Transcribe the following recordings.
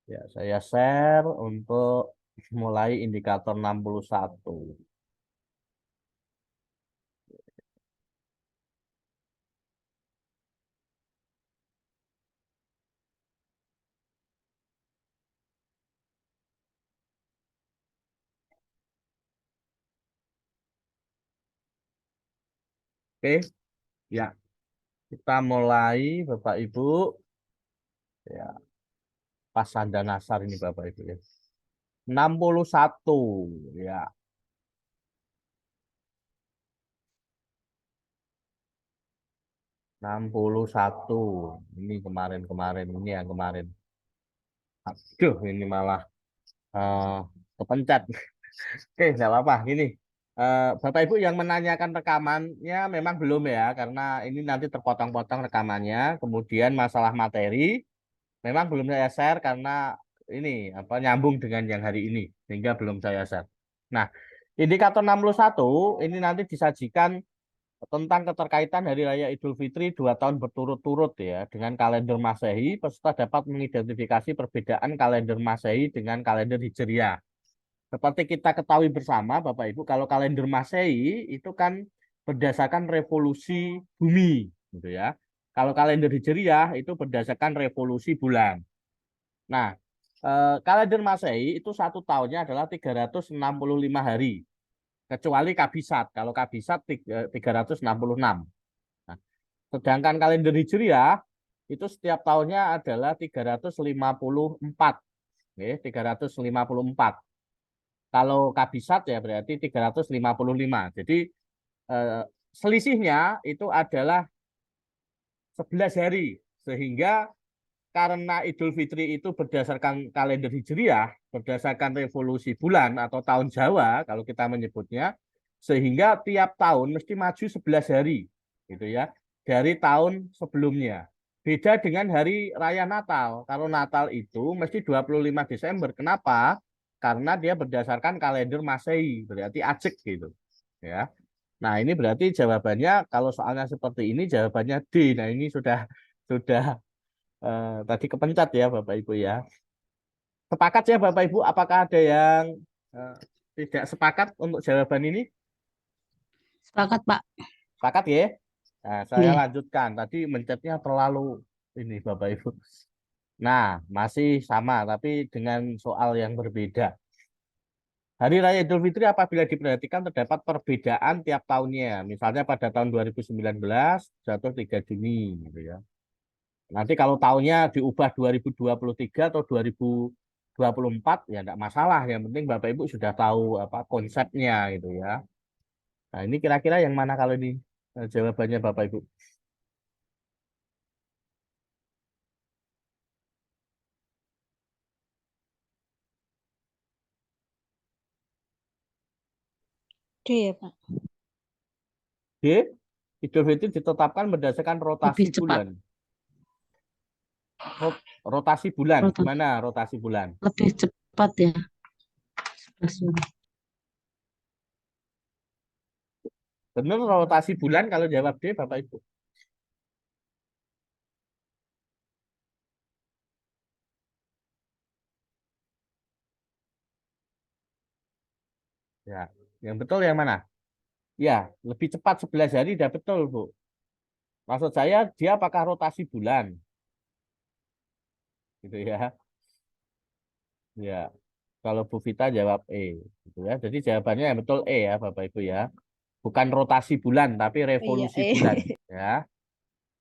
Ya, saya share untuk mulai indikator 61. Oke, ya, kita mulai Bapak Ibu. Ya, pas Anda nasar ini Bapak Ibu ya. 61, ya. 61. Ini kemarin-kemarin, ini yang kemarin. Aduh, ini malah eh, kepencet. Oke, nggak apa-apa. Gini, Bapak Ibu yang menanyakan rekamannya memang belum ya, karena ini nanti terpotong-potong rekamannya. Kemudian masalah materi memang belum saya share karena ini apa nyambung dengan yang hari ini, sehingga belum saya share. Nah, indikator 61 ini nanti disajikan tentang keterkaitan Hari Raya Idul Fitri 2 tahun berturut-turut ya dengan kalender Masehi. Peserta dapat mengidentifikasi perbedaan kalender Masehi dengan kalender Hijriah. Seperti kita ketahui bersama, Bapak Ibu, kalau kalender Masehi itu kan berdasarkan revolusi bumi, gitu ya. Kalau kalender Hijriah itu berdasarkan revolusi bulan. Nah, kalender Masehi itu 1 tahunnya adalah 365 hari, kecuali Kabisat. Kalau Kabisat 366. Nah, sedangkan kalender Hijriah itu setiap tahunnya adalah 354. Oke, 354. Kalau kabisat ya berarti 355. Jadi eh, selisihnya itu adalah 11 hari. Sehingga karena Idul Fitri itu berdasarkan kalender Hijriah, berdasarkan revolusi bulan atau tahun Jawa kalau kita menyebutnya, sehingga tiap tahun mesti maju 11 hari gitu ya dari tahun sebelumnya. Beda dengan hari raya Natal. Kalau Natal itu mesti 25 Desember. Kenapa? Karena dia berdasarkan kalender Masehi, berarti ajek gitu. Ya. Nah, ini berarti jawabannya kalau soalnya seperti ini jawabannya D. Nah, ini sudah tadi kepencet ya Bapak Ibu ya. Sepakat ya Bapak Ibu, apakah ada yang eh, tidak sepakat untuk jawaban ini? Sepakat, Pak. Sepakat ya? Nah, saya Nggih. lanjutkan. Tadi mencetnya terlalu ini Bapak Ibu. Nah, masih sama tapi dengan soal yang berbeda. Hari Raya Idul Fitri apabila diperhatikan terdapat perbedaan tiap tahunnya. Misalnya pada tahun 2019 jatuh 3 Juni gitu ya. Nanti kalau tahunnya diubah 2023 atau 2024 ya enggak masalah. Yang penting Bapak Ibu sudah tahu apa konsepnya gitu ya. Nah, ini kira-kira yang mana kalau ini jawabannya Bapak Ibu? D ya, Pak. D. Idul Fitri ditetapkan berdasarkan rotasi Lebih cepat. bulan. Rotasi bulan, Rotasi. gimana rotasi bulan? Lebih cepat ya. 11 Juni. Benar rotasi bulan kalau jawab D Bapak Ibu. Ya, yang betul yang mana? Ya, lebih cepat 11 hari udah betul, Bu. Maksud saya dia apakah rotasi bulan? Gitu ya. Ya, kalau Bu Vita jawab E, gitu ya. Jadi jawabannya yang betul E ya, Bapak Ibu ya. Bukan rotasi bulan, tapi Iya, revolusi bulan, ya.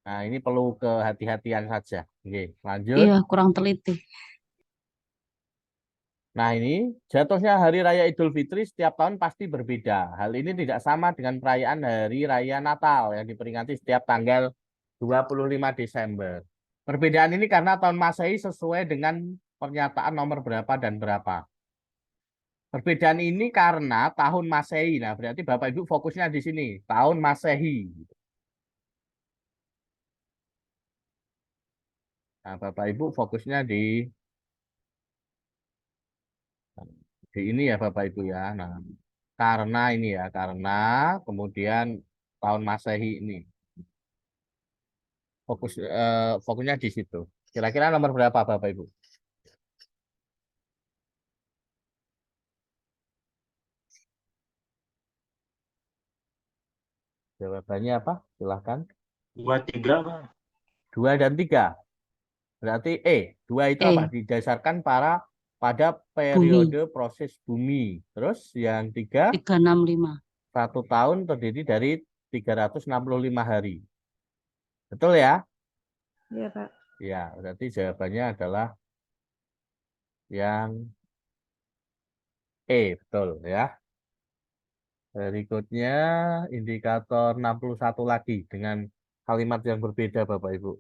Nah, ini perlu kehati-hatian saja. Oke, lanjut. Iya, kurang teliti. Nah, ini jatuhnya Hari Raya Idul Fitri setiap tahun pasti berbeda. Hal ini tidak sama dengan perayaan Hari Raya Natal yang diperingati setiap tanggal 25 Desember. Perbedaan ini karena tahun Masehi sesuai dengan pernyataan nomor berapa dan berapa. Perbedaan ini karena tahun Masehi. Nah, berarti Bapak Ibu fokusnya di sini, tahun Masehi. Nah, Bapak Ibu fokusnya di ini ya Bapak Ibu ya. Nah, karena ini ya, karena kemudian tahun Masehi ini fokusnya di situ. Kira-kira nomor berapa Bapak Ibu? Jawabannya apa? Silahkan. 2, 3, Pak. 2 dan 3. Berarti 2 itu apa? E. Didasarkan pada Bumi periode proses bumi. Terus yang 3, 365. 1 tahun terdiri dari 365 hari. Betul ya? Iya, Pak. Ya, berarti jawabannya adalah yang betul ya. Berikutnya indikator 61 lagi dengan kalimat yang berbeda Bapak Ibu.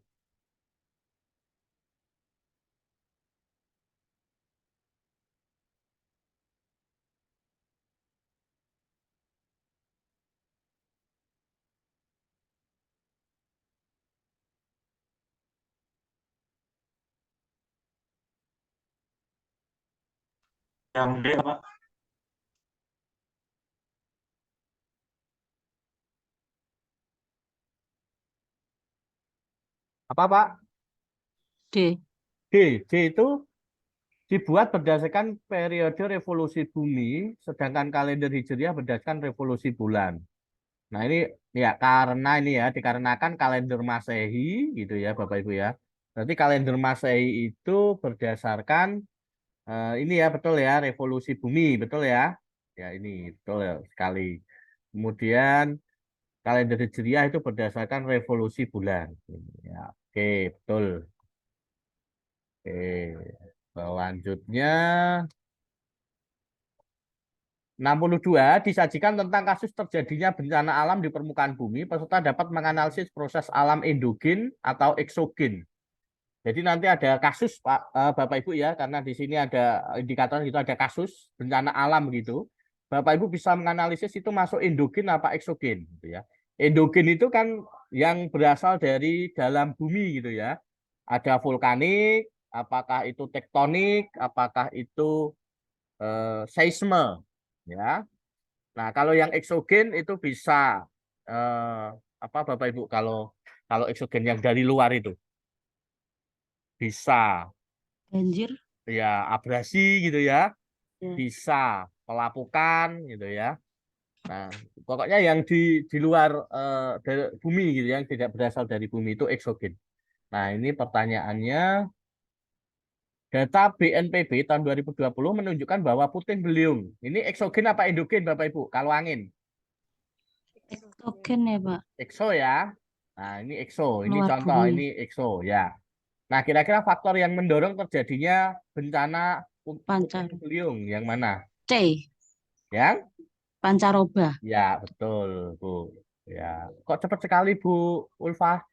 Yang D, Pak. Apa Pak? D. D itu dibuat berdasarkan periode revolusi bumi, sedangkan kalender Hijriah berdasarkan revolusi bulan. Nah ini ya karena ini ya dikarenakan kalender Masehi gitu ya Bapak Ibu ya. Berarti kalender Masehi itu berdasarkan ini ya betul ya revolusi bumi betul ya. Ya ini betul ya, sekali. Kemudian kalender Hijriah itu berdasarkan revolusi bulan. Ya, oke betul. Oke. Selanjutnya 62 disajikan tentang kasus terjadinya bencana alam di permukaan bumi. Peserta dapat menganalisis proses alam endogen atau eksogen. Jadi nanti ada kasus Bapak Ibu ya, karena di sini ada indikator itu ada kasus bencana alam gitu. Bapak Ibu bisa menganalisis itu masuk endogen apa eksogen gitu ya. Endogen itu kan yang berasal dari dalam bumi gitu ya. Ada vulkanik, apakah itu tektonik, apakah itu seisme ya. Nah, kalau yang eksogen itu bisa apa Bapak Ibu kalau eksogen yang dari luar itu bisa Banjir. ya abrasi gitu ya, Ya. bisa pelapukan gitu ya. Nah, pokoknya yang di luar dari bumi gitu yang tidak berasal dari bumi itu eksogen. Nah, ini pertanyaannya. Data BNPB tahun 2020 menunjukkan bahwa puting beliung ini eksogen apa endogen Bapak Ibu? Kalau angin Eksogen ya, Pak. EXO ya. Nah, ini EXO, ini Luar contoh, bumi. ini EXO ya. Nah, kira-kira faktor yang mendorong terjadinya bencana Pancar. puting beliung yang mana? C. Yang? Pancaroba. Ya, betul, Bu. Ya. Kok cepat sekali, Bu Ulfa?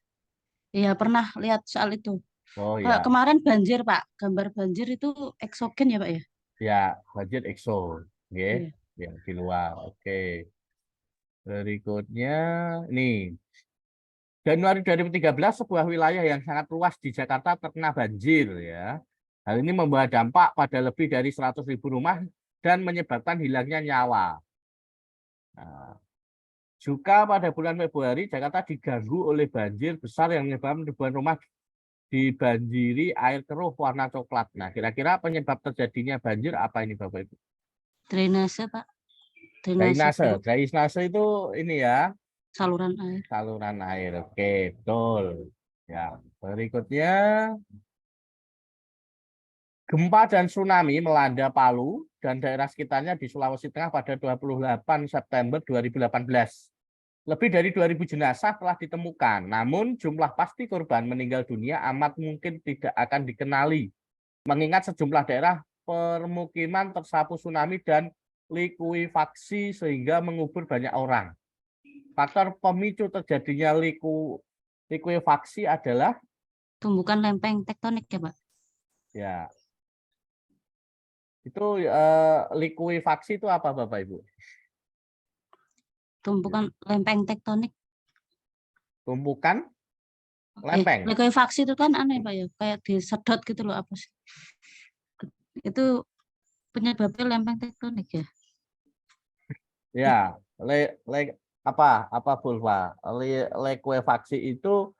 Iya, pernah lihat soal itu. Oh Kayak ya, kemarin banjir, Pak. Gambar banjir itu eksogen ya, Pak ya? ya, budget EXO. Oke, Iya. ya, di luar. Oke. Berikutnya, nih. Januari 2013, sebuah wilayah yang sangat luas di Jakarta terkena banjir ya. Hal ini membawa dampak pada lebih dari 100.000 rumah dan menyebabkan hilangnya nyawa. Nah, juga pada bulan Februari, Jakarta diganggu oleh banjir besar yang menyebabkan ribuan rumah dibanjiri air keruh warna coklat. Nah, kira-kira penyebab terjadinya banjir apa ini Bapak Ibu? Drainase, Pak. Drainase Drainase. buruk. Drainase itu ini ya, Saluran air. saluran air. Oke, betul. Ya, berikutnya gempa dan tsunami melanda Palu dan daerah sekitarnya di Sulawesi Tengah pada 28 September 2018. Lebih dari 2.000 jenazah telah ditemukan, namun jumlah pasti korban meninggal dunia amat mungkin tidak akan dikenali, mengingat sejumlah daerah permukiman tersapu tsunami dan likuifaksi sehingga mengubur banyak orang. Faktor pemicu terjadinya likuifaksi adalah Tumbukan lempeng tektonik ya, Pak. ya itu likuifaksi itu apa Bapak Ibu? Tumpukan lempeng tektonik. Tumpukan lempeng. Likuifaksi itu kan aneh, Pak ya. Kayak disedot gitu loh, apa sih? Itu penyebabnya lempeng tektonik ya. Ya, apa Bulva? Likuifaksi itu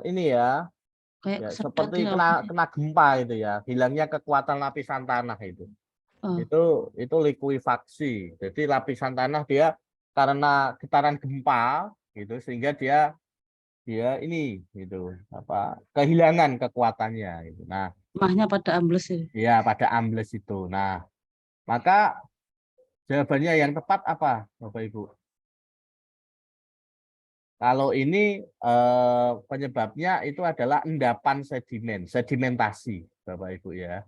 ini ya, Kayak ya kesedot seperti gitu apa sih? kena gempa itu ya, hilangnya kekuatan lapisan tanah itu. Oh, Itu likuifaksi. Jadi lapisan tanah dia karena getaran gempa gitu sehingga dia ini gitu apa kehilangan kekuatannya gitu. Nah, Rumahnya pada ambles ya. ya pada ambles itu. Nah, maka jawabannya yang tepat apa, Bapak Ibu? Kalau ini penyebabnya itu adalah endapan sedimen, sedimentasi, Bapak Ibu ya.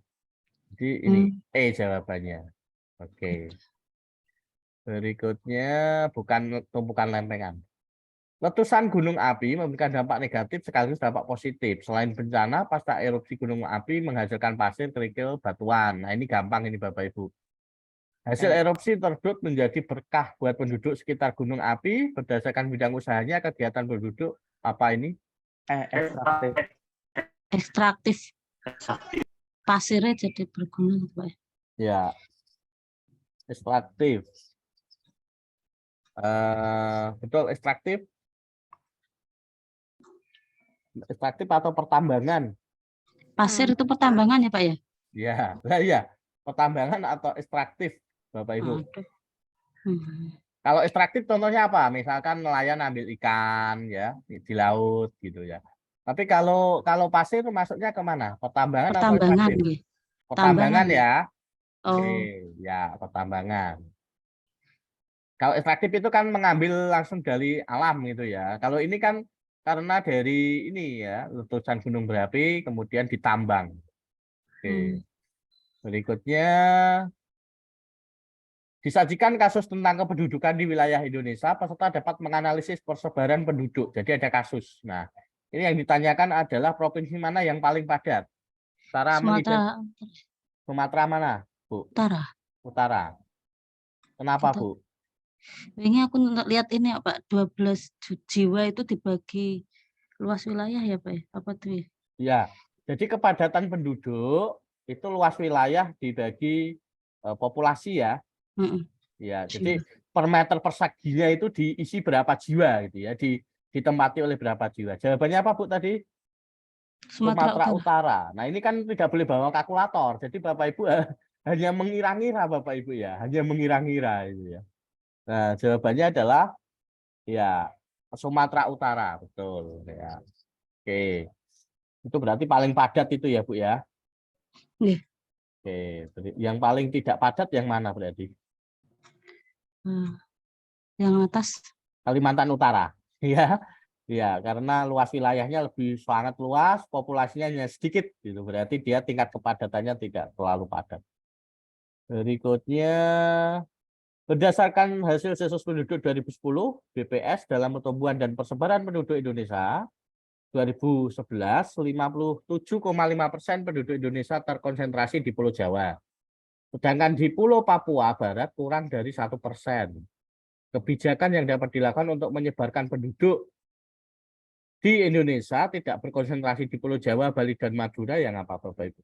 Jadi ini jawabannya. Oke. Berikutnya bukan tumpukan lempengan. Letusan gunung api memberikan dampak negatif sekaligus dampak positif. Selain bencana, pasca erupsi gunung api menghasilkan pasir, kerikil, batuan. Nah, ini gampang ini Bapak Ibu. Hasil erupsi tersebut menjadi berkah buat penduduk sekitar gunung api berdasarkan bidang usahanya, kegiatan penduduk apa ini? Ekstraktif. Ekstraktif. Pasirnya jadi berguna gitu, Pak. Ya, ekstraktif. Betul, ekstraktif. Ekstraktif atau pertambangan? Pasir itu pertambangan ya, Pak ya? Ya, nah, ya, pertambangan atau ekstraktif, Bapak Ibu. Aduh. Kalau ekstraktif contohnya apa? Misalkan nelayan ambil ikan ya di laut gitu ya. Tapi kalau pasir masuknya kemana? Pertambangan atau Pertambangan ekstraktif? nggih. Pertambangan Tambangan ya. ya. Oke, Oh, ya pertambangan. Kalau ekstraktif itu kan mengambil langsung dari alam gitu ya. Kalau ini kan karena dari ini ya, letusan gunung berapi kemudian ditambang. Oke. Berikutnya disajikan kasus tentang kependudukan di wilayah Indonesia, peserta dapat menganalisis persebaran penduduk. Jadi ada kasus. Nah, ini yang ditanyakan adalah provinsi mana yang paling padat. Cara Sumatera Sumatera mana, Bu? Utara. Utara. Kenapa, Gitu. Bu? Ini aku lihat ini ya, Pak, 12 jiwa itu dibagi luas wilayah ya, Pak ya? Apa tuh ya? Ya, jadi kepadatan penduduk itu luas wilayah dibagi populasi ya. Ya, jadi per meter persaginya itu diisi berapa jiwa gitu ya, ditempati oleh berapa jiwa. Jawabannya apa, Bu, tadi? Sumatera Utara. Nah, ini kan tidak boleh bawa kalkulator. Jadi Bapak Ibu hanya mengira-ngira Bapak Ibu ya, hanya mengira-ngira itu ya. Nah, jawabannya adalah ya Sumatera Utara, betul ya. Oke. Itu berarti paling padat itu ya, Bu ya. Nggih. Oke, yang paling tidak padat yang mana berarti? Yang atas Kalimantan Utara. Ya. Ya, karena luas wilayahnya lebih sangat luas, populasinya hanya sedikit gitu. Berarti dia tingkat kepadatannya tidak terlalu padat. Berikutnya, berdasarkan hasil sensus penduduk 2010, BPS dalam pertumbuhan dan persebaran penduduk Indonesia 2011, 57,5% penduduk Indonesia terkonsentrasi di Pulau Jawa. Sedangkan di Pulau Papua Barat kurang dari 1%. Kebijakan yang dapat dilakukan untuk menyebarkan penduduk di Indonesia tidak berkonsentrasi di Pulau Jawa, Bali, dan Madura yang apa, Bapak Ibu?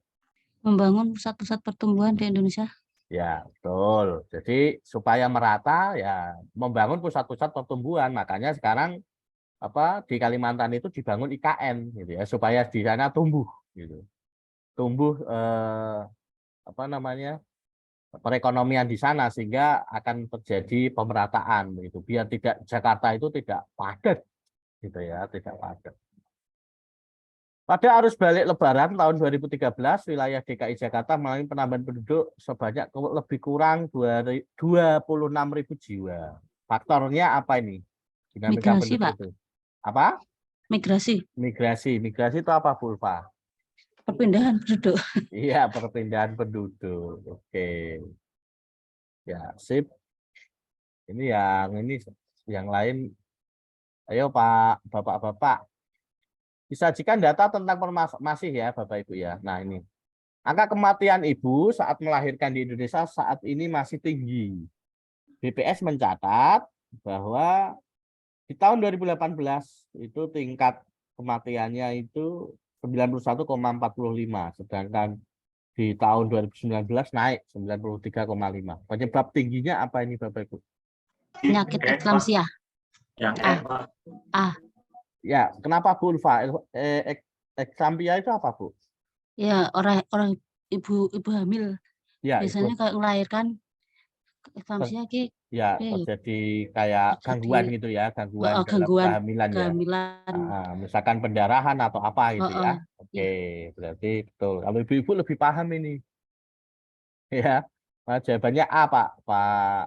membangun pusat-pusat pertumbuhan di Indonesia. Ya, betul. Jadi supaya merata ya membangun pusat-pusat pertumbuhan. Makanya sekarang di Kalimantan itu dibangun IKN gitu ya supaya di sana tumbuh gitu. Tumbuh perekonomian di sana sehingga akan terjadi pemerataan gitu. Biar tidak Jakarta itu tidak padat gitu ya, tidak padat. Pada arus balik Lebaran tahun 2013, wilayah DKI Jakarta mengalami penambahan penduduk sebanyak lebih kurang 26.000 jiwa. Faktornya apa ini? Dinamika Migrasi, penduduk Pak. itu. Apa? Migrasi. Migrasi. Migrasi itu apa, Bu Ulfa? Perpindahan penduduk. Iya, perpindahan penduduk. Oke. Ya, sip. Ini yang lain. Ayo Pak, Bapak-bapak. Disajikan data tentang masih ya, Bapak Ibu ya. Nah, ini. Angka kematian ibu saat melahirkan di Indonesia saat ini masih tinggi. BPS mencatat bahwa di tahun 2018 itu tingkat kematiannya itu 91,45, sedangkan di tahun 2019 naik 93,5. Penyebab tingginya apa ini Bapak Ibu? Penyakit eklamsia. Yang Pak. Ya, kenapa Bu Ulfa? Eklamsia itu apa, Bu? Ya, orang ibu hamil Ya, biasanya kalau melahirkan Eklamsia ki Ya, ya terjadi kayak gangguan terjadi gitu ya, gangguan dalam gangguan kehamilan ya. kehamilan. Misalkan pendarahan atau apa gitu ya. Heeh, Oke, ya. berarti betul. Kalau ibu-ibu lebih paham ini, ya. Nah, jawabannya A, Pak. Pak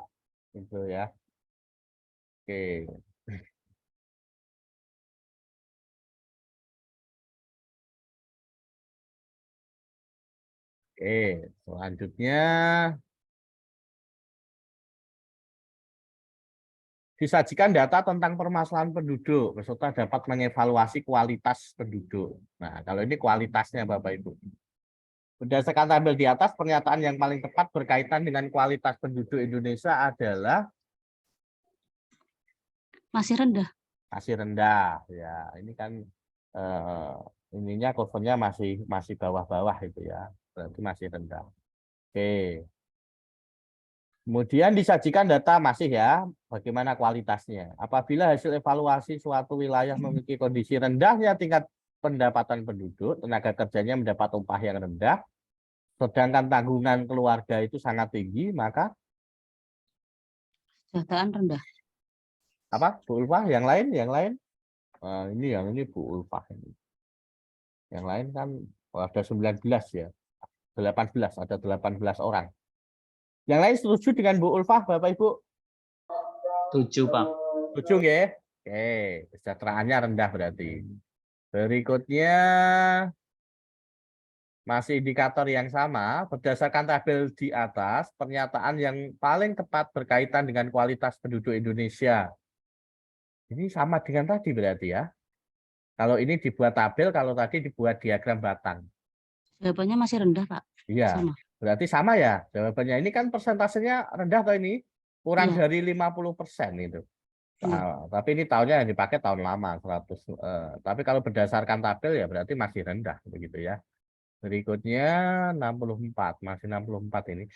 itu ya. Oke. Oke, selanjutnya disajikan data tentang permasalahan penduduk, peserta dapat mengevaluasi kualitas penduduk. Nah, kalau ini kualitasnya Bapak Ibu. Berdasarkan tabel di atas, pernyataan yang paling tepat berkaitan dengan kualitas penduduk Indonesia adalah Masih rendah. masih rendah. Ya, ini kan ininya kurvanya masih bawah-bawah itu ya. Berarti masih rendah. Oke. Kemudian disajikan data masih ya, bagaimana kualitasnya. Apabila hasil evaluasi suatu wilayah memiliki kondisi rendahnya tingkat pendapatan penduduk, tenaga kerjanya mendapat upah yang rendah, sedangkan tanggungan keluarga itu sangat tinggi, maka Kesejahteraan rendah. apa? Bu Ulfah, yang lain, ini Bu Ulfah ini. Yang lain kan ada 19 ya, 18, ada 18 orang. Yang lain setuju dengan Bu Ulfah, Bapak Ibu? 7, Pak. Setuju ya? Oke, kesejahteraannya rendah berarti. Berikutnya masih indikator yang sama, berdasarkan tabel di atas, pernyataan yang paling tepat berkaitan dengan kualitas penduduk Indonesia. Ini sama dengan tadi berarti ya. Kalau ini dibuat tabel, kalau tadi dibuat diagram batang. Jawabannya masih rendah, Pak. Iya, Sama. berarti sama ya jawabannya. Ini kan persentasenya rendah atau ini? Kurang Iya. dari 50% itu. Iya. Tapi ini tahunnya yang dipakai tahun lama, 100. Tapi kalau berdasarkan tabel ya berarti masih rendah begitu ya. Berikutnya 64, masih 64 ini.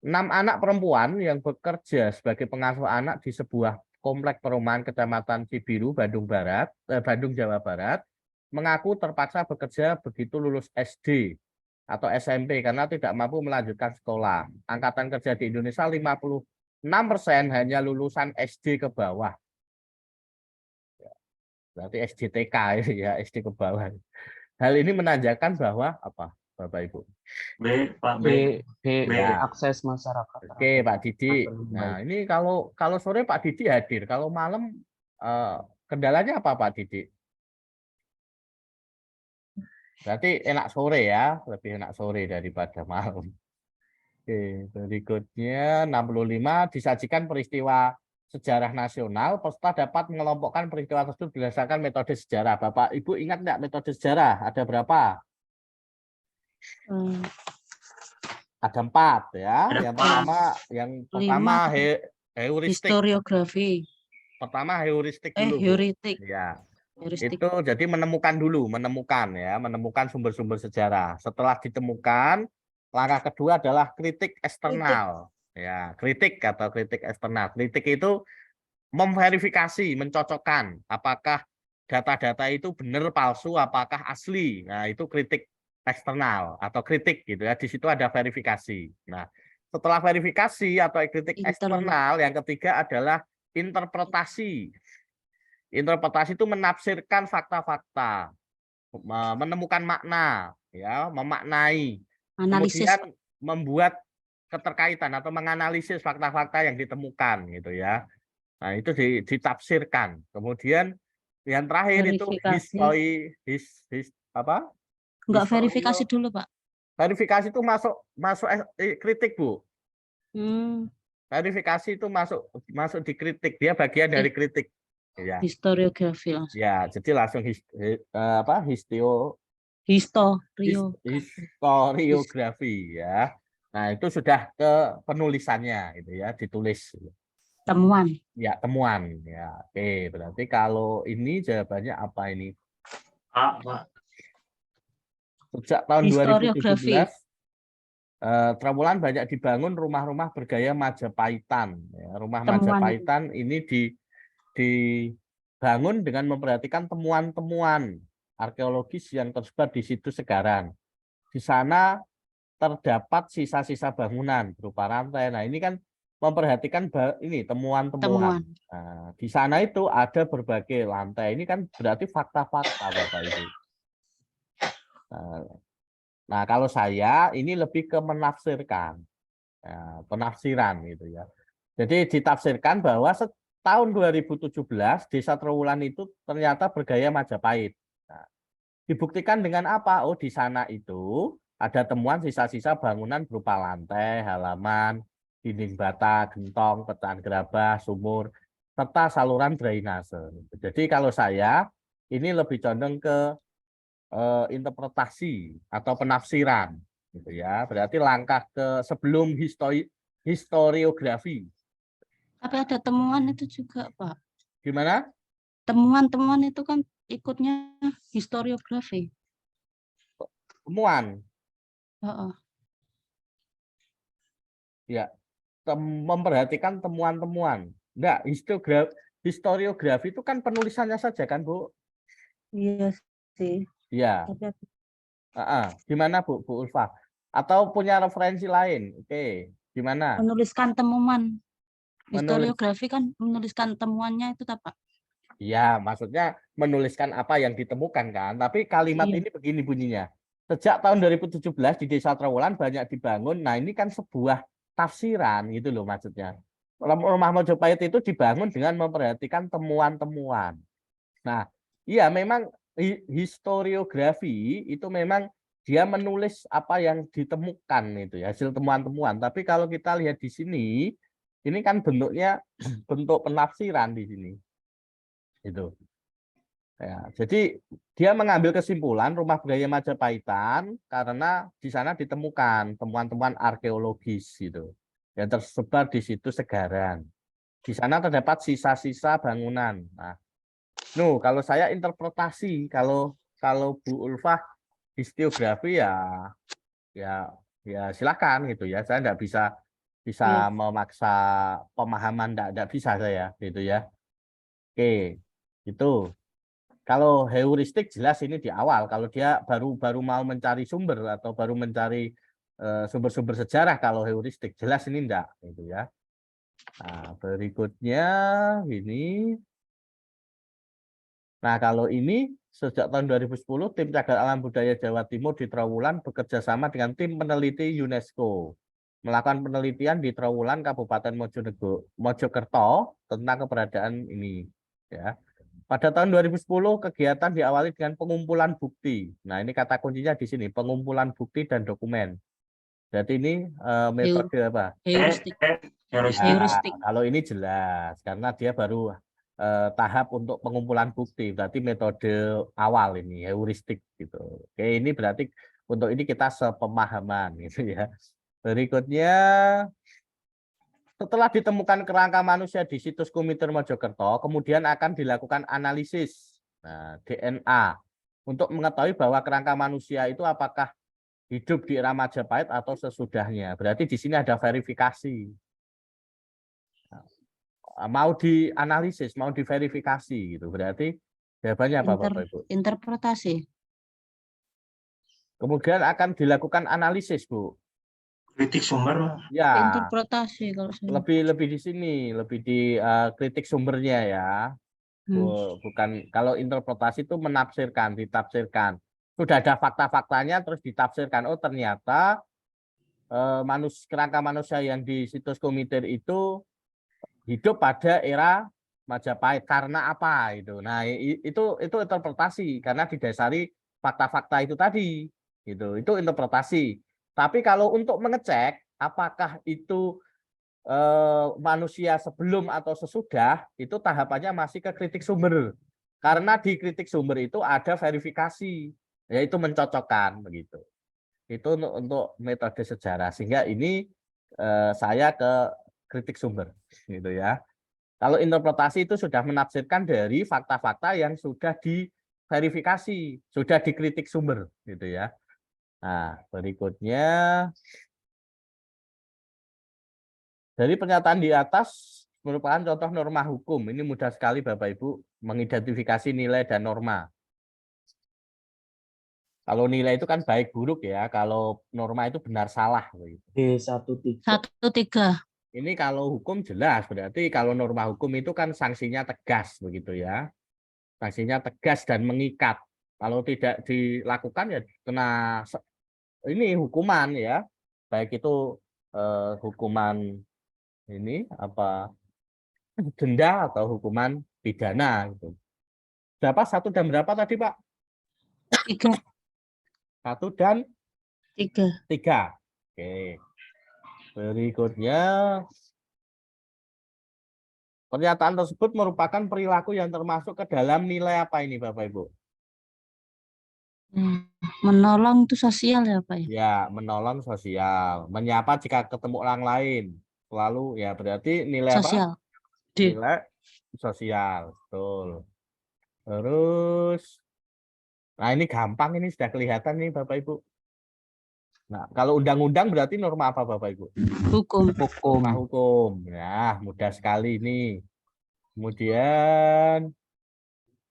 6 anak perempuan yang bekerja sebagai pengasuh anak di sebuah komplek perumahan Kecamatan Cibiru, Bandung, Jawa Barat, mengaku terpaksa bekerja begitu lulus SD atau SMP karena tidak mampu melanjutkan sekolah. Angkatan kerja di Indonesia 56% hanya lulusan SD ke bawah. Berarti SDTK ya, SD ke bawah. Hal ini menandakan bahwa apa, Bapak Ibu? B, Pak B. B, Ya. akses masyarakat. Oke, Pak Didi. Nah, ini kalau sore Pak Didi hadir, kalau malam kendalanya apa Pak Didi? Berarti enak sore ya, lebih enak sore daripada malam. Oke, berikutnya 65 disajikan peristiwa sejarah nasional, peserta dapat mengelompokkan peristiwa tersebut berdasarkan metode sejarah. Bapak Ibu ingat nggak metode sejarah? Ada berapa? Ada 4 ya. Ada Yang pertama heuristik. Historiografi. Pertama heuristik dulu, Bu. Heuristik. Ya. Heuristik. Itu jadi menemukan sumber-sumber sejarah. Setelah ditemukan, langkah kedua adalah kritik eksternal. Ya, kritik eksternal. Kritik itu memverifikasi, mencocokkan apakah data-data itu benar palsu, apakah asli. Nah, itu kritik eksternal atau kritik gitu ya. Di situ ada verifikasi. Nah, setelah verifikasi atau kritik eksternal, yang ketiga adalah interpretasi. Interpretasi itu menafsirkan fakta-fakta, menemukan makna, ya, memaknai, Analisis. kemudian membuat keterkaitan atau menganalisis fakta-fakta yang ditemukan, gitu ya. Nah, itu ditafsirkan. Kemudian yang terakhir itu Verifikasi. Enggak verifikasi dulu, Pak. Verifikasi itu masuk kritik, Bu. Hmm. Verifikasi itu masuk di kritik, dia bagian dari kritik. Ya. Historiografi langsung. Ya, jadi langsung historiografi ya. Nah, itu sudah ke penulisannya itu ya, ditulis. Temuan. Ya, temuan ya. Oke, berarti kalau ini jawabannya apa ini? A, Pak. Sejak tahun Historiografi. 2017 Trawulan banyak dibangun rumah-rumah bergaya Majapaitan. Ya, rumah Temuan. Majapaitan ini dibangun dengan memperhatikan temuan-temuan arkeologis yang tersebar di situs Segaran. Di sana terdapat sisa-sisa bangunan berupa rantai. Nah, ini kan memperhatikan ini temuan-temuan. Temuan. Nah, di sana itu ada berbagai lantai. Ini kan berarti fakta-fakta, Bapak Ibu. Nah, kalau saya ini lebih ke menafsirkan, ya, penafsiran gitu ya. Jadi ditafsirkan bahwa tahun 2017 Desa Trowulan itu ternyata bergaya Majapahit. Nah, dibuktikan dengan apa? Oh, di sana itu ada temuan sisa-sisa bangunan berupa lantai, halaman, dinding bata, gentong, pecahan gerabah, sumur, serta saluran drainase. Jadi kalau saya ini lebih condong ke interpretasi atau penafsiran, gitu ya. Berarti langkah ke sebelum historiografi. Tapi ada temuan itu juga, Pak. Gimana? Temuan-temuan itu kan ikutnya historiografi. Temuan. Heeh. Ya, memperhatikan temuan-temuan. Enggak, historiografi itu kan penulisannya saja kan, Bu? Iya sih. Iya. Tapi Gimana, Bu Ulfa? Atau punya referensi lain? Oke, gimana? menuliskan temuan. Menulis. Historiografi kan menuliskan temuannya itu, Pak. Iya, maksudnya menuliskan apa yang ditemukan kan. Tapi kalimat Iya. ini begini bunyinya. Sejak tahun 2017 di Desa Trowulan banyak dibangun. Nah, ini kan sebuah tafsiran gitu loh maksudnya. Rumah Mojopahit itu dibangun dengan memperhatikan temuan-temuan. Nah, iya memang historiografi itu memang dia menulis apa yang ditemukan itu ya, hasil temuan-temuan. Tapi kalau kita lihat di sini, ini kan bentuknya bentuk penafsiran di sini. Itu. Ya, jadi dia mengambil kesimpulan rumah budaya Majapahitan karena di sana ditemukan temuan-temuan arkeologis gitu yang tersebar di situ Segaran. Di sana terdapat sisa-sisa bangunan. Nah, kalau saya interpretasi, kalau Bu Ulfah historiografi ya silakan gitu ya. Saya enggak bisa Iya. memaksa pemahaman, enggak bisa saya gitu ya. Oke, itu. Kalau heuristik jelas ini di awal. Kalau dia baru mau mencari sumber atau baru mencari sumber-sumber sejarah, kalau heuristik jelas ini enggak gitu ya. Nah, berikutnya ini. Nah, kalau ini sejak tahun 2010 tim Cagar Alam Budaya Jawa Timur di Trowulan bekerja sama dengan tim peneliti UNESCO melakukan penelitian di Trowulan Kabupaten Mojokerto tentang keberadaan ini ya. Pada tahun 2010 kegiatan diawali dengan pengumpulan bukti. Nah, ini kata kuncinya di sini, pengumpulan bukti dan dokumen. Jadi ini metode apa? Heuristik. Heuristik. Heuristik. Kalau ini jelas karena dia baru tahap untuk pengumpulan bukti, berarti metode awal ini heuristik gitu. Oke, ini berarti untuk ini kita sepemahaman gitu ya. Berikutnya, setelah ditemukan kerangka manusia di situs Kumiter Mojokerto, kemudian akan dilakukan analisis DNA untuk mengetahui bahwa kerangka manusia itu apakah hidup di era Majapahit atau sesudahnya. Berarti di sini ada verifikasi. Mau dianalisis, mau diverifikasi gitu. Berarti jawabannya apa Bapak Ibu? Interpretasi. Kemudian akan dilakukan analisis, Bu. Kritik sumber. Ya, Interpretasi kalau saya. lebih di sini, lebih di kritik sumbernya ya. Bukan kalau interpretasi itu menafsirkan, ditafsirkan. Sudah ada fakta-faktanya terus ditafsirkan. Oh, ternyata kerangka manusia yang di situs Kumiter itu hidup pada era Majapahit karena apa itu. Nah, itu interpretasi karena didasari fakta-fakta itu tadi. Gitu. Itu interpretasi. Tapi kalau untuk mengecek apakah itu manusia sebelum atau sesudah, itu tahapannya masih ke kritik sumber. Karena di kritik sumber itu ada verifikasi, yaitu mencocokkan begitu. Itu untuk metode sejarah. Sehingga ini saya ke kritik sumber gitu ya. Kalau interpretasi itu sudah menafsirkan dari fakta-fakta yang sudah diverifikasi, sudah dikritik sumber gitu ya. Nah, berikutnya dari pernyataan di atas merupakan contoh norma hukum. Ini mudah sekali Bapak Ibu mengidentifikasi nilai dan norma. Kalau nilai itu kan baik buruk ya. Kalau norma itu benar salah begitu. D13. 1-3. Ini kalau hukum jelas, berarti kalau norma hukum itu kan sanksinya tegas begitu ya. Sanksinya tegas dan mengikat. Kalau tidak dilakukan ya kena ini hukuman ya. Baik itu hukuman ini apa denda atau hukuman pidana gitu. Berapa 1 dan berapa tadi, Pak? 3. 1 dan 3. 3. Oke. Berikutnya, pernyataan tersebut merupakan perilaku yang termasuk ke dalam nilai apa ini, Bapak Ibu? Menolong itu sosial ya Pak ya? Ya, menolong sosial, menyapa jika ketemu orang lain. Selalu ya berarti nilai apa? Sosial. D. Nilai sosial, betul. Terus, nah ini gampang ini sudah kelihatan nih Bapak Ibu. Nah, kalau undang-undang berarti norma apa Bapak Ibu? Hukum. Norma hukum. Ya, mudah sekali ini. Kemudian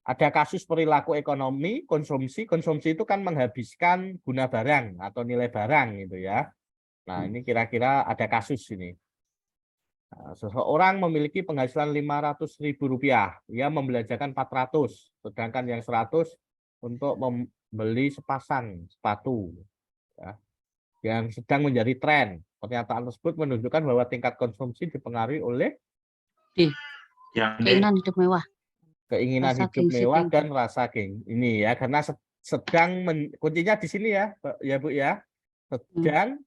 ada kasus perilaku ekonomi, konsumsi. Konsumsi itu kan menghabiskan guna barang atau nilai barang gitu ya. Nah, ini kira-kira ada kasus ini. Nah, seseorang memiliki penghasilan Rp500.000, ia membelanjakan 400, sedangkan yang 100 untuk membeli sepasang sepatu. Ya, yang sedang menjadi tren. Pernyataan tersebut menunjukkan bahwa tingkat konsumsi dipengaruhi oleh D. Yang D. Keinginan hidup mewah. keinginan Rasa hidup gengsi mewah tinggi. dan rasa ini ya, karena sedang kuncinya di sini ya, ya Bu ya. Sedang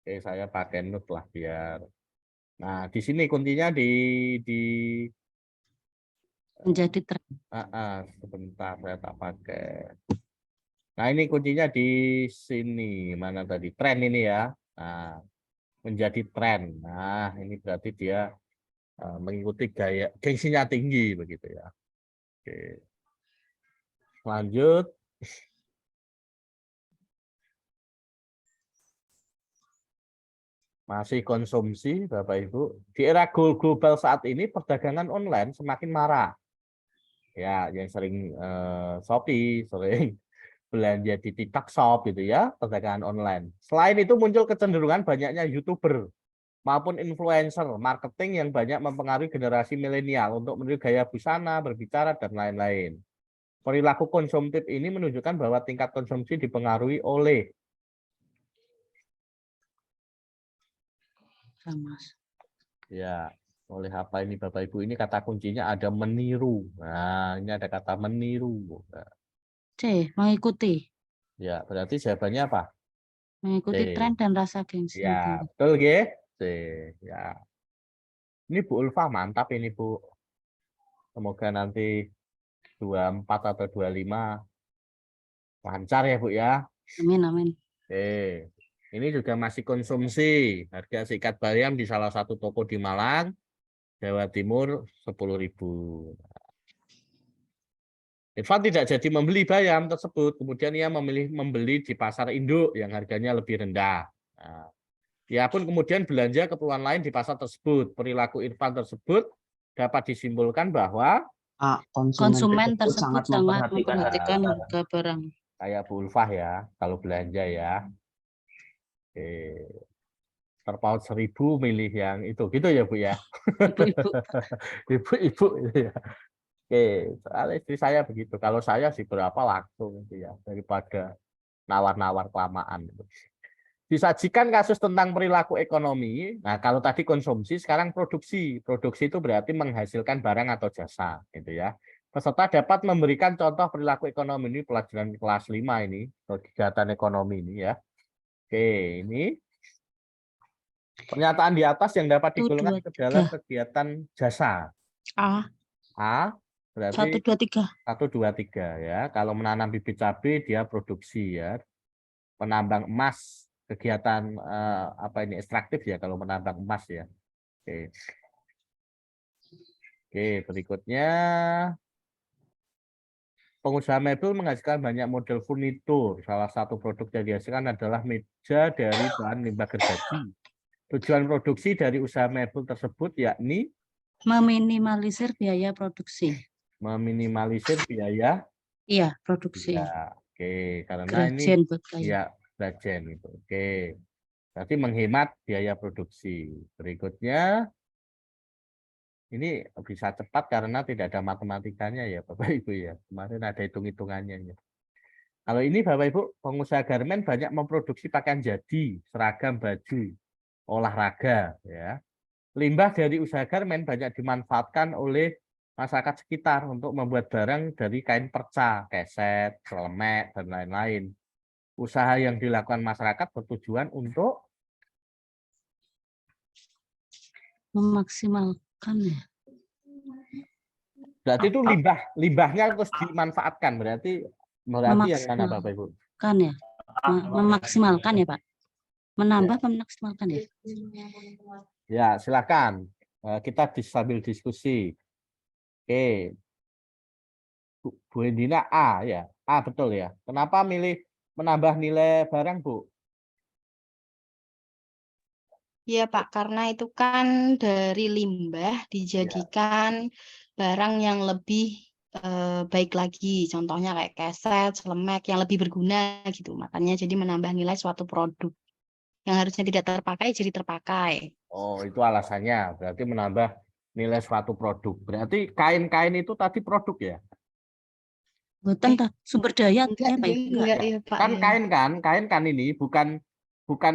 saya pakai note lah biar. Nah, di sini kuncinya di Menjadi tren. sebentar saya tak pakai. Nah, ini kuncinya di sini. Mana tadi? Tren ini ya. Nah, menjadi tren. Nah, ini berarti dia mengikuti gaya gengsinya tinggi begitu ya. Oke. Lanjut. Masih konsumsi Bapak Ibu. Di era global saat ini perdagangan online semakin marak. Ya, yang sering Shopee, sering belanja di TikTok Shop gitu ya, perdagangan online. Selain itu muncul kecenderungan banyaknya YouTuber maupun influencer marketing yang banyak mempengaruhi generasi milenial untuk meniru gaya busana, berbicara, dan lain-lain. Perilaku konsumtif ini menunjukkan bahwa tingkat konsumsi dipengaruhi oleh ya, oleh apa ini Bapak Ibu? Ini kata kuncinya ada meniru. Nah, ini ada kata meniru. Nah, C. Mengikuti. ya, berarti jawabannya apa? Mengikuti C. tren dan rasa gengsi yang Ya, tinggi. betul ya. C. Ya. Ini Bu Ulfa mantap ini Bu. Semoga nanti 24 atau 25 lancar ya Bu ya. Amin, amin. Oke. Ini juga masih konsumsi. Harga sikat bayam di salah satu toko di Malang, Jawa Timur 10.000. Irfan tidak jadi membeli bayam tersebut. Kemudian ia memilih membeli di pasar induk yang harganya lebih rendah. Nah, ia pun kemudian belanja keperluan lain di pasar tersebut. Perilaku Irfan tersebut dapat disimpulkan bahwa A. Konsumen tersebut tersebut sangat memperhatikan harga barang. kayak Bu Ulfah ya, kalau belanja ya. Oke. Terpaut 1.000 milih yang itu. Gitu ya Bu ya. Ibu-ibu. Ibu-ibu ya. Oke, soal istri saya begitu. Kalau saya sih berapa langsung gitu ya, daripada nawar-nawar kelamaan. Disajikan kasus tentang perilaku ekonomi. Nah, kalau tadi konsumsi, sekarang produksi. Produksi itu berarti menghasilkan barang atau jasa, gitu ya. Peserta dapat memberikan contoh perilaku ekonomi ini pelajaran kelas 5 ini, kegiatan ekonomi ini ya. Oke, ini pernyataan di atas yang dapat 1, digolongkan 2, ke dalam 3. kegiatan jasa. A. A 1, berarti 2, 3. 1, 2, 3 ya. Kalau menanam bibit cabai dia produksi ya. Penambang emas, kegiatan apa ini ekstraktif ya kalau menambang emas ya. Oke. Oke, berikutnya pengusaha mebel menghasilkan banyak model furnitur. Salah satu produk yang dihasilkan adalah meja dari bahan limbah gergaji. Tujuan produksi dari usaha mebel tersebut yakni Meminimalisir biaya produksi. meminimalisir biaya Iya, produksi. ya, Oke, karena ini Grajen buat kayu. ya grajen itu. Oke. Berarti menghemat biaya produksi. Berikutnya ini bisa cepat karena tidak ada matematikanya ya Bapak Ibu ya. Kemarin ada hitung-hitungannya ya. Kalau ini Bapak Ibu, pengusaha garmen banyak memproduksi pakaian jadi, seragam, baju, olahraga ya. Limbah dari usaha garmen banyak dimanfaatkan oleh masyarakat sekitar untuk membuat barang dari kain perca, keset, selemek, dan lain-lain. Usaha yang dilakukan masyarakat bertujuan untuk Memaksimalkan ya. berarti itu limbahnya terus dimanfaatkan berarti yang mana Bapak Ibu? Kan ya. Memaksimalkan ya Pak. Menambah memaksimalkan ya. Ya silakan kita sambil diskusi. Oke, Bu Endina A ya, A betul ya. Kenapa milih menambah nilai barang Bu? Iya Pak, karena itu kan dari limbah dijadikan barang yang lebih baik lagi. Contohnya kayak keset, selemek yang lebih berguna gitu. Makanya jadi menambah nilai suatu produk yang harusnya tidak terpakai jadi terpakai. Oh itu alasannya, berarti menambah nilai suatu produk. Berarti kain-kain itu tadi produk ya? Buatan sumber daya Enggak, Pak. enggak ya Pak. Kan Ya. kain kan ini bukan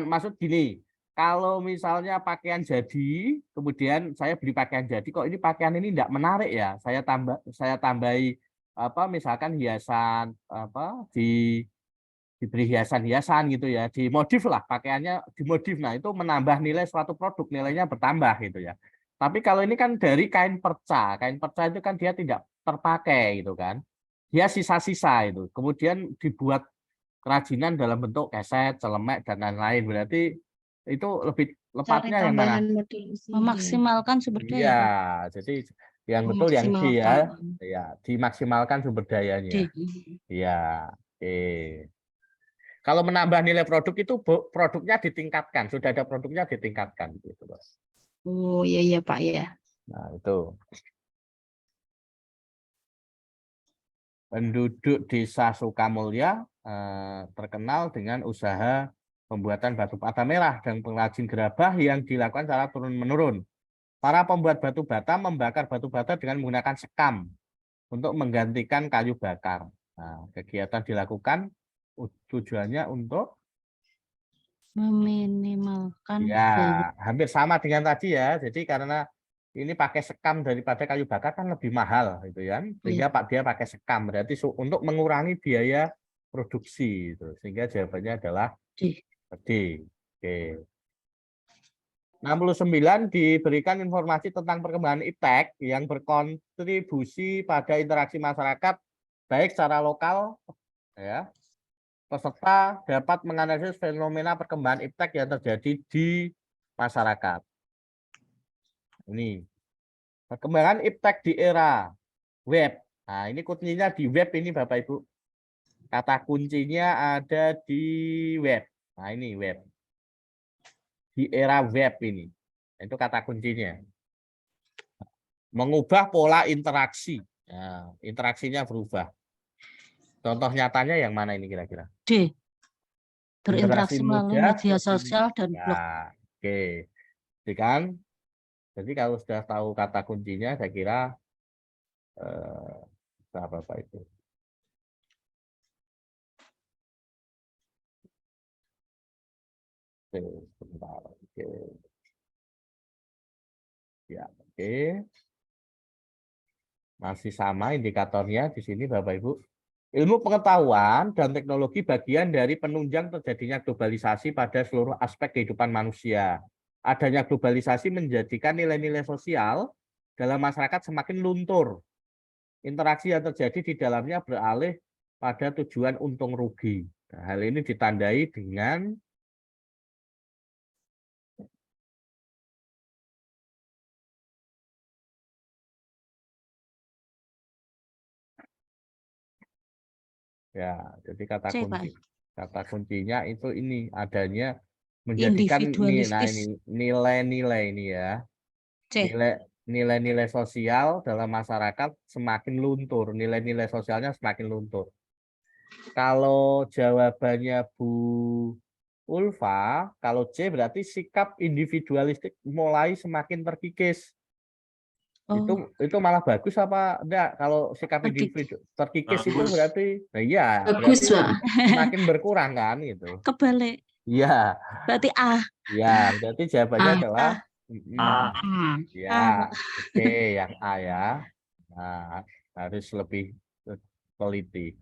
maksud gini. Kalau misalnya pakaian jadi, kemudian saya beli pakaian jadi, kok ini pakaian ini tidak menarik ya? Saya tambahi apa misalkan hiasan apa diberi hiasan-hiasan gitu ya, dimodif lah pakaiannya dimodif. Nah, itu menambah nilai suatu produk, nilainya bertambah gitu ya. Tapi kalau ini kan dari kain perca itu kan dia tidak terpakai gitu kan. Dia sisa-sisa itu. Kemudian dibuat kerajinan dalam bentuk keset, celemek dan lain-lain. Berarti itu lebih Cari lepatnya yang mana? tambahan modul usaha. Memaksimalkan sumber daya. Iya, jadi yang betul yang D ya. Memaksimalkan. Ya, dimaksimalkan sumber dayanya. D. Iya. Oke. Kalau menambah nilai produk itu produknya ditingkatkan, sudah ada produknya ditingkatkan gitu, Bos. Oh iya Pak ya. Nah, itu. Penduduk Desa Sukamulya terkenal dengan usaha pembuatan batu bata merah dan pengrajin gerabah yang dilakukan secara turun-menurun. Para pembuat batu bata membakar batu bata dengan menggunakan sekam untuk menggantikan kayu bakar. Nah, kegiatan dilakukan tujuannya untuk Meminimalkan ya, biaya. hampir sama dengan tadi ya. Jadi karena ini pakai sekam daripada kayu bakar kan lebih mahal gitu ya. Sehingga Pak dia pakai sekam berarti untuk mengurangi biaya produksi itu. Sehingga jawabannya adalah D. D. Oke. 69 diberikan informasi tentang perkembangan iptek yang berkontribusi pada interaksi masyarakat baik secara lokal ya. Peserta dapat menganalisis fenomena perkembangan iptek yang terjadi di masyarakat. Ini perkembangan iptek di era web. Nah, ini kuncinya di web ini Bapak Ibu. Kata kuncinya ada di web. Nah, ini web. Di era web ini. Itu kata kuncinya. Mengubah pola interaksi. Nah, interaksinya berubah. Contoh nyatanya yang mana ini kira-kira? D. Berinteraksi Generasi melalui muda media seperti sosial dan ya, blog. oke. Jadi kan, jadi kalau sudah tahu kata kuncinya, saya kira apa itu? Oke, sebentar. Oke. Ya, oke. Masih sama indikatornya di sini Bapak Ibu. Ilmu pengetahuan dan teknologi bagian dari penunjang terjadinya globalisasi pada seluruh aspek kehidupan manusia. Adanya globalisasi menjadikan nilai-nilai sosial dalam masyarakat semakin luntur. Interaksi yang terjadi di dalamnya beralih pada tujuan untung rugi. Nah, hal ini ditandai dengan ya, jadi C, Pak. kata kuncinya itu ini adanya menjadikan Individualistis. nilai-nilai ini ya. C. Nilai-nilai sosial dalam masyarakat semakin luntur, nilai-nilai sosialnya semakin luntur. Kalau jawabannya Bu Ulfa, kalau C berarti sikap individualistik mulai semakin terkikis. Oh, Itu malah bagus apa enggak? Kalau sikap terkikis. individu terkikis itu Bagus. berarti, nah iya, Bagus, berarti Pak. semakin berkurang kan gitu. Kebalik. Iya, Berarti A. iya, berarti jawabannya A. adalah Ah, ya, oke, yang A ya. Nah, harus lebih teliti.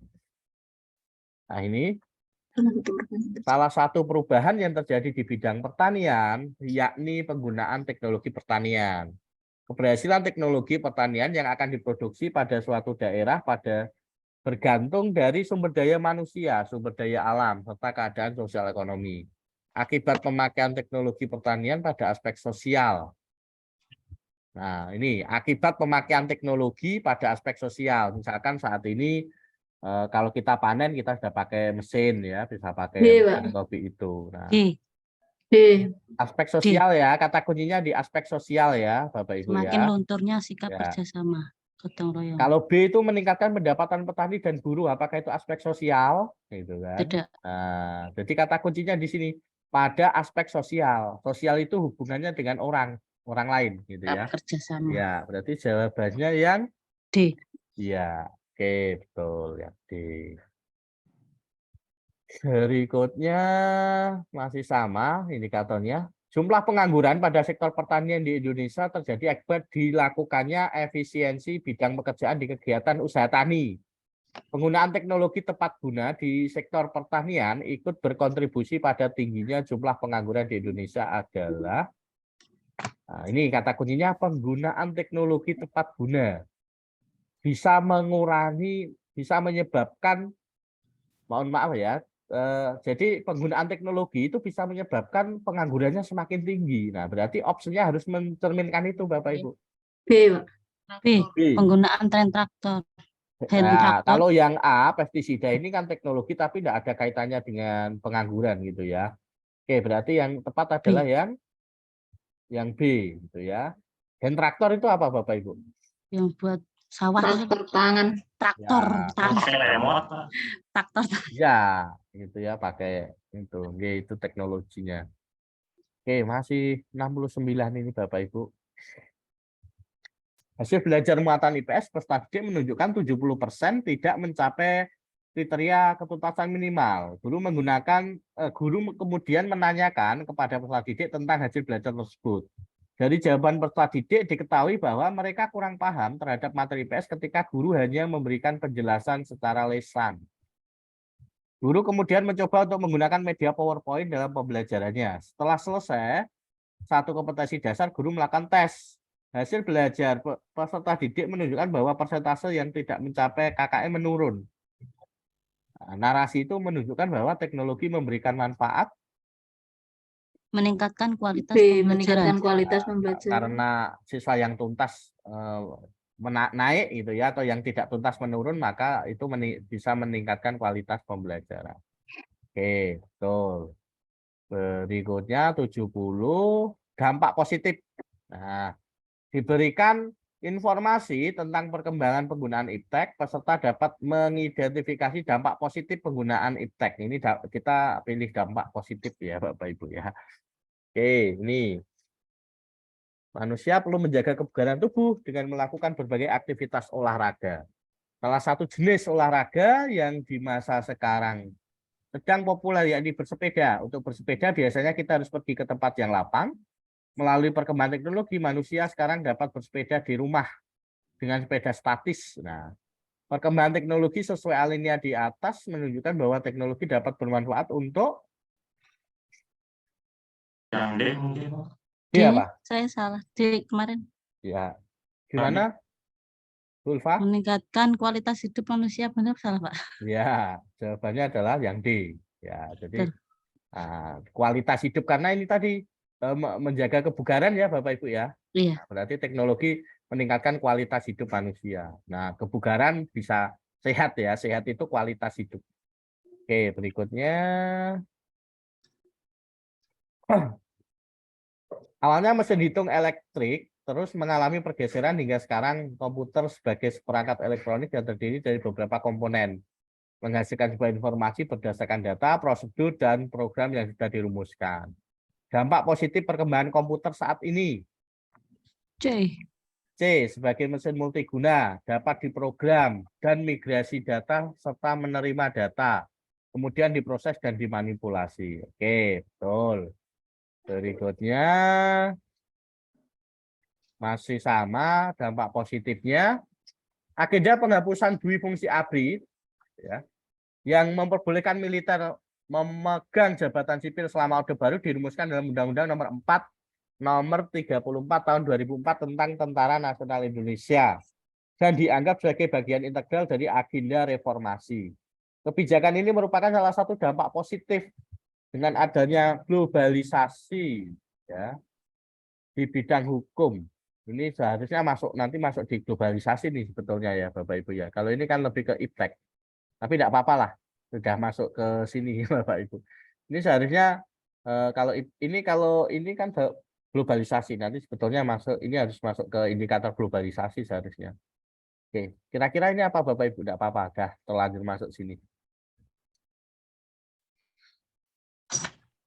Nah, ini salah satu perubahan yang terjadi di bidang pertanian, yakni penggunaan teknologi pertanian. Keberhasilan teknologi pertanian yang akan diproduksi pada suatu daerah bergantung dari sumber daya manusia, sumber daya alam, serta keadaan sosial ekonomi. Akibat pemakaian teknologi pertanian pada aspek sosial. Nah, ini akibat pemakaian teknologi pada aspek sosial. Misalkan saat ini kalau kita panen kita sudah pakai mesin ya, bisa pakai Iya, mesin Pak. kopi itu. Nah, D. D. aspek sosial ya, kata kuncinya di aspek sosial ya, Bapak Ibu Semakin ya. lunturnya sikap Ya. kerjasama. Gotong royong. Kalau B itu meningkatkan pendapatan petani dan buruh, apakah itu aspek sosial? Gitu kan. Tidak. Nah, jadi kata kuncinya di sini pada aspek sosial. Sosial itu hubungannya dengan orang lain gitu Sikap ya. kerjasama. Ya, berarti jawabannya yang D. iya. Oke, betul ya D. Berikutnya masih sama indikatornya. Jumlah pengangguran pada sektor pertanian di Indonesia terjadi akibat dilakukannya efisiensi bidang pekerjaan di kegiatan usaha tani. Penggunaan teknologi tepat guna di sektor pertanian ikut berkontribusi pada tingginya jumlah pengangguran di Indonesia adalah, nah ini kata kuncinya, penggunaan teknologi tepat guna. Bisa mengurangi, bisa menyebabkan, mohon maaf ya, jadi penggunaan teknologi itu bisa menyebabkan penganggurannya semakin tinggi. Nah, berarti opsinya harus mencerminkan itu, Bapak Ibu. B, Pak. B. B. Penggunaan tren traktor. Hand Nah, traktor. kalau yang A, pestisida ini kan teknologi tapi tidak ada kaitannya dengan pengangguran gitu ya. Oke, berarti yang tepat adalah yang B gitu ya. Hand traktor itu apa, Bapak Ibu? Yang buat sawah itu, Traktor tangan. traktor. Ya, Tangan. pakai remote, Pak. Traktor. ya, gitu ya, pakai itu. G itu teknologinya. Oke, masih 69 ini Bapak Ibu. Hasil belajar muatan IPS peserta didik menunjukkan 70% tidak mencapai kriteria ketuntasan minimal. Guru kemudian menanyakan kepada peserta didik tentang hasil belajar tersebut. Dari jawaban peserta didik diketahui bahwa mereka kurang paham terhadap materi IPS ketika guru hanya memberikan penjelasan secara lisan. Guru kemudian mencoba untuk menggunakan media PowerPoint dalam pembelajarannya. Setelah selesai satu kompetensi dasar, guru melakukan tes. Hasil belajar peserta didik menunjukkan bahwa persentase yang tidak mencapai KKM menurun. Nah, narasi itu menunjukkan bahwa teknologi memberikan manfaat Meningkatkan kualitas B. pembelajaran. Meningkatkan kualitas pembelajaran. karena siswa yang tuntas naik gitu ya, atau yang tidak tuntas menurun, maka itu bisa meningkatkan kualitas pembelajaran. Oke, betul. Berikutnya 70, dampak positif. Nah, diberikan informasi tentang perkembangan penggunaan iptek, peserta dapat mengidentifikasi dampak positif penggunaan iptek. Ini kita pilih dampak positif ya, Bapak Ibu ya. Oke, ini manusia perlu menjaga kebugaran tubuh dengan melakukan berbagai aktivitas olahraga. Salah satu jenis olahraga yang di masa sekarang sedang populer yakni bersepeda. Untuk bersepeda biasanya kita harus pergi ke tempat yang lapang. Melalui perkembangan teknologi, manusia sekarang dapat bersepeda di rumah dengan sepeda statis. Nah, perkembangan teknologi sesuai alinea di atas menunjukkan bahwa teknologi dapat bermanfaat untuk Yang D mungkin, Pak. D. iya, Pak. Saya salah. D kemarin. Ya. Gimana? Ulfa? Meningkatkan kualitas hidup manusia. Benar salah, Pak? Ya, jawabannya adalah yang D. Ya, jadi Betul. kualitas hidup karena ini tadi menjaga kebugaran ya Bapak Ibu ya. Iya. Nah, berarti teknologi meningkatkan kualitas hidup manusia. Nah, kebugaran bisa sehat ya. Sehat itu kualitas hidup. Oke, berikutnya. Awalnya mesin hitung elektrik terus mengalami pergeseran hingga sekarang komputer sebagai perangkat elektronik yang terdiri dari beberapa komponen. menghasilkan sebuah informasi berdasarkan data, prosedur, dan program yang sudah dirumuskan. Dampak positif perkembangan komputer saat ini. C. C. Sebagai mesin multiguna, dapat diprogram dan migrasi data serta menerima data, kemudian diproses dan dimanipulasi. Oke, betul. Berikutnya masih sama dampak positifnya. Agenda penghapusan dui fungsi ABRI ya, yang memperbolehkan militer memegang jabatan sipil selama Orde Baru dirumuskan dalam Undang-Undang Nomor 4 Nomor 34 Tahun 2004 tentang Tentara Nasional Indonesia dan dianggap sebagai bagian integral dari agenda reformasi. Kebijakan ini merupakan salah satu dampak positif dengan adanya globalisasi ya di bidang hukum. Ini seharusnya nanti masuk di globalisasi nih sebetulnya ya Bapak Ibu ya. Kalau ini kan lebih ke iptek. Tapi tidak apa-apa lah. Sudah masuk ke sini Bapak Ibu. Ini seharusnya kalau ini kan globalisasi, nanti sebetulnya ini harus masuk ke indikator globalisasi seharusnya. Oke, kira-kira ini apa Bapak Ibu? Tidak apa-apa, dah terlanjur masuk sini.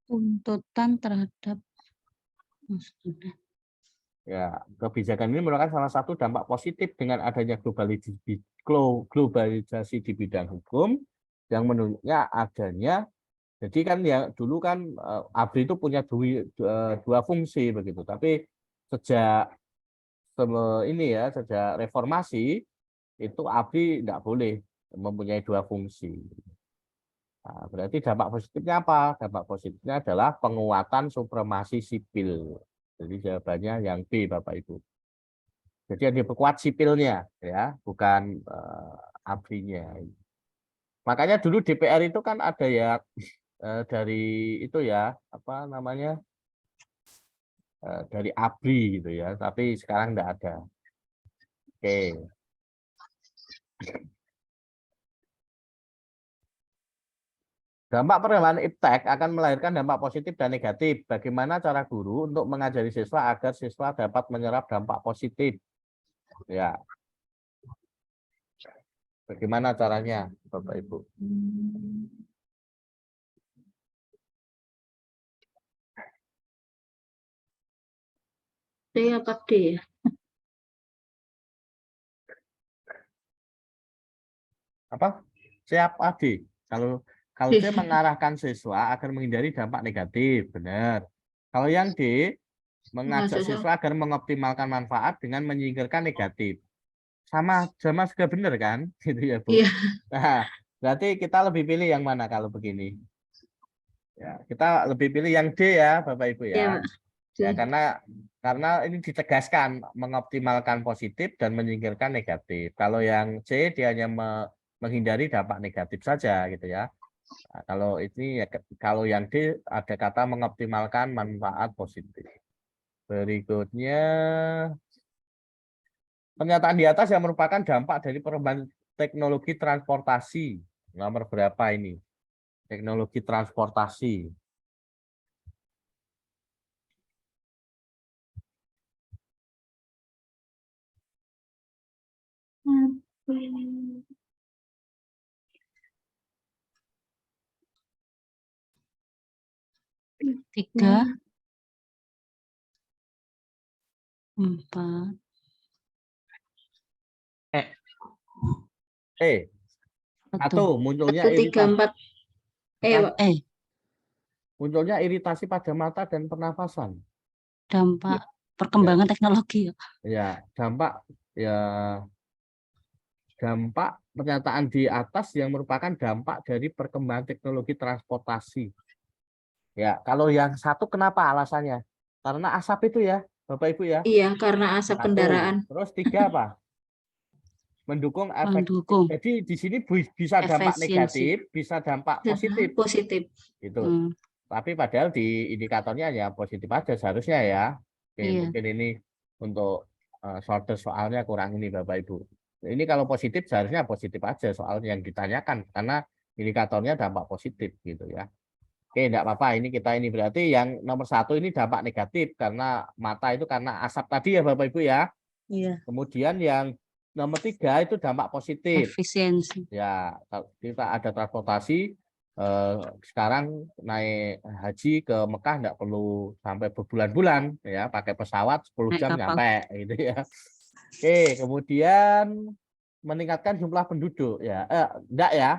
Tuntutan terhadap Ya, kebijakan ini merupakan salah satu dampak positif dengan adanya globalisasi di bidang hukum yang menurutnya adanya. Jadi kan ya dulu kan ABRI itu punya dua fungsi begitu, tapi sejak sejak reformasi itu ABRI tidak boleh mempunyai dua fungsi. Nah, berarti dampak positifnya apa? Dampak positifnya adalah penguatan supremasi sipil. Jadi jawabannya yang B Bapak Ibu. Jadi yang diperkuat sipilnya ya, bukan ABRI-nya. Makanya dulu DPR itu kan ada ya dari itu ya, apa namanya? Dari ABRI gitu ya, tapi sekarang enggak ada. Oke. Dampak perkembangan iptek akan melahirkan dampak positif dan negatif. Bagaimana cara guru untuk mengajari siswa agar siswa dapat menyerap dampak positif? Ya. Bagaimana caranya, Bapak Ibu? D apa D ya? Apa? Siap Adi. Kalau D mengarahkan siswa agar menghindari dampak negatif, benar. Kalau yang D mengajak siswa agar mengoptimalkan manfaat dengan menyingkirkan negatif. Sama juga benar kan? Gitu ya, Bu. Iya. Nah, berarti kita lebih pilih yang mana kalau begini? Ya, kita lebih pilih yang D ya, Bapak Ibu ya. Iya, Pak. Ya, karena ini ditegaskan mengoptimalkan positif dan menyingkirkan negatif. Kalau yang C dia hanya menghindari dampak negatif saja gitu ya. Nah, kalau ini ya, kalau yang D ada kata mengoptimalkan manfaat positif. Berikutnya pernyataan di atas yang merupakan dampak dari perkembangan teknologi transportasi. Nomor berapa ini? Teknologi transportasi. Tiga, 4. Satu munculnya 1, 3, 4. Pak. munculnya iritasi pada mata dan pernafasan. Dampak perkembangan teknologi ya. Ya, dampak pernyataan di atas yang merupakan dampak dari perkembangan teknologi transportasi. Ya, kalau yang satu kenapa alasannya? Karena asap itu ya, Bapak Ibu ya. Iya, karena asap Satu. kendaraan. Terus 3 apa? Mendukung efek. Mendukung Jadi di sini bisa dampak efisiensi. negatif, bisa dampak positif. Positif. Gitu. Tapi padahal di indikatornya ya positif aja seharusnya ya. Oke, Iya. mungkin ini untuk shorter soalnya kurang ini Bapak Ibu. Ini kalau positif seharusnya positif aja soal yang ditanyakan karena indikatornya dampak positif gitu ya. Oke, enggak apa-apa. Ini berarti yang nomor 1 ini dampak negatif karena mata itu karena asap tadi ya Bapak Ibu ya. Iya. Kemudian yang nomor 3 itu dampak positif. efisiensi. Ya, kalau kita ada transportasi sekarang naik haji ke Mekah nggak perlu sampai berbulan-bulan ya, pakai pesawat 10 Naik jam kapal. nyampe gitu ya. Oke, kemudian meningkatkan jumlah penduduk ya. Enggak ya,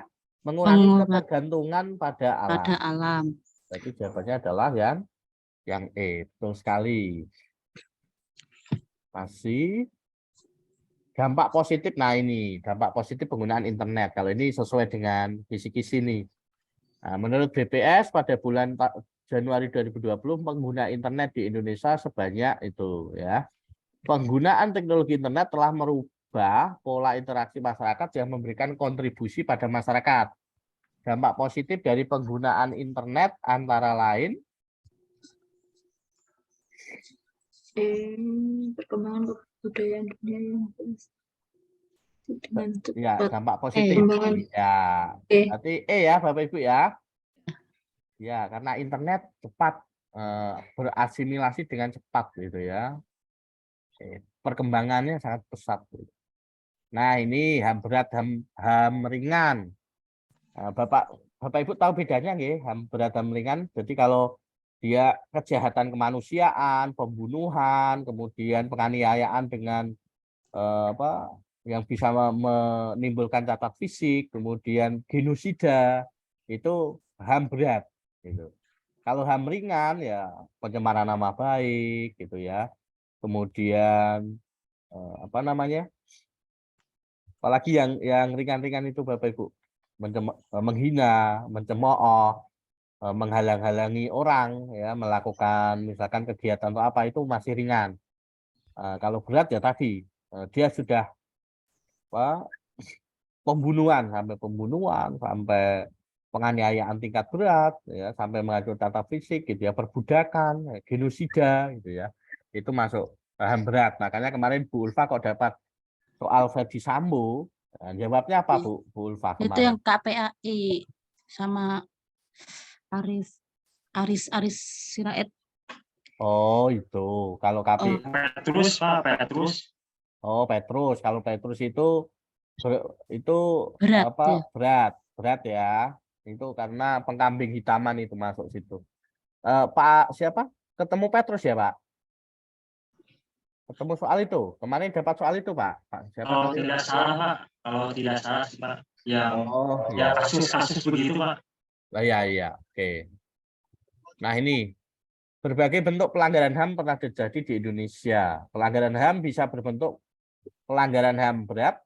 mengurangi Mengurangi ketergantungan pada alam. pada alam. Jadi jawabannya adalah yang E, betul sekali. Masih dampak positif. Nah, ini dampak positif penggunaan internet. Kalau ini sesuai dengan kisi-kisi nih. Nah, menurut BPS pada bulan Januari 2020 pengguna internet di Indonesia sebanyak itu ya. Penggunaan teknologi internet telah merubah pola interaksi masyarakat yang memberikan kontribusi pada masyarakat. Dampak positif dari penggunaan internet antara lain Perkembangan kebudayaan dunia yang dengan ya, cepat. dampak positif. Perkembangan. Ya, Eh. berarti ya Bapak Ibu ya. Ya, karena internet cepat berasimilasi dengan cepat gitu ya. Perkembangannya sangat pesat. Nah, ini HAM berat, HAM ringan. Bapak Ibu tahu bedanya nggih, HAM berat, HAM ringan. Jadi kalau dia kejahatan kemanusiaan, pembunuhan, kemudian penganiayaan dengan yang bisa menimbulkan cacat fisik, kemudian genosida, itu HAM berat gitu. Kalau HAM ringan ya pencemaran nama baik gitu ya. Kemudian apalagi yang ringan-ringan itu Bapak Ibu, menghina, mencemooh, menghalang-halangi orang ya, melakukan misalkan kegiatan atau apa, itu masih ringan. Kalau berat ya tadi dia sudah pembunuhan sampai penganiayaan tingkat berat ya, sampai menghancurkan data fisik gitu ya, perbudakan, genosida gitu ya. Itu masuk HAM berat. Makanya kemarin Bu Ulfa kok dapat soal Ferdi Sambo, jawabnya apa Bu Ulfa Itu kemarin? yang KPAI sama Aris Sirait. Oh, itu. Kalau KPI Petrus, Pak, Petrus. Oh, Petrus. Kalau Petrus itu Berat, ya. berat ya. Itu karena pengkambing hitaman itu masuk situ. Pak siapa? Ketemu Petrus ya, Pak? Ketemu soal itu. Kemarin dapat soal itu, Pak. Siapa Kalau namanya? tidak salah, Pak. Kalau tidak salah sih, Pak. Yang ya. kasus-kasus begitu, Pak. Iya. Oke. Nah, ini berbagai bentuk pelanggaran HAM pernah terjadi di Indonesia. Pelanggaran HAM bisa berbentuk pelanggaran HAM berat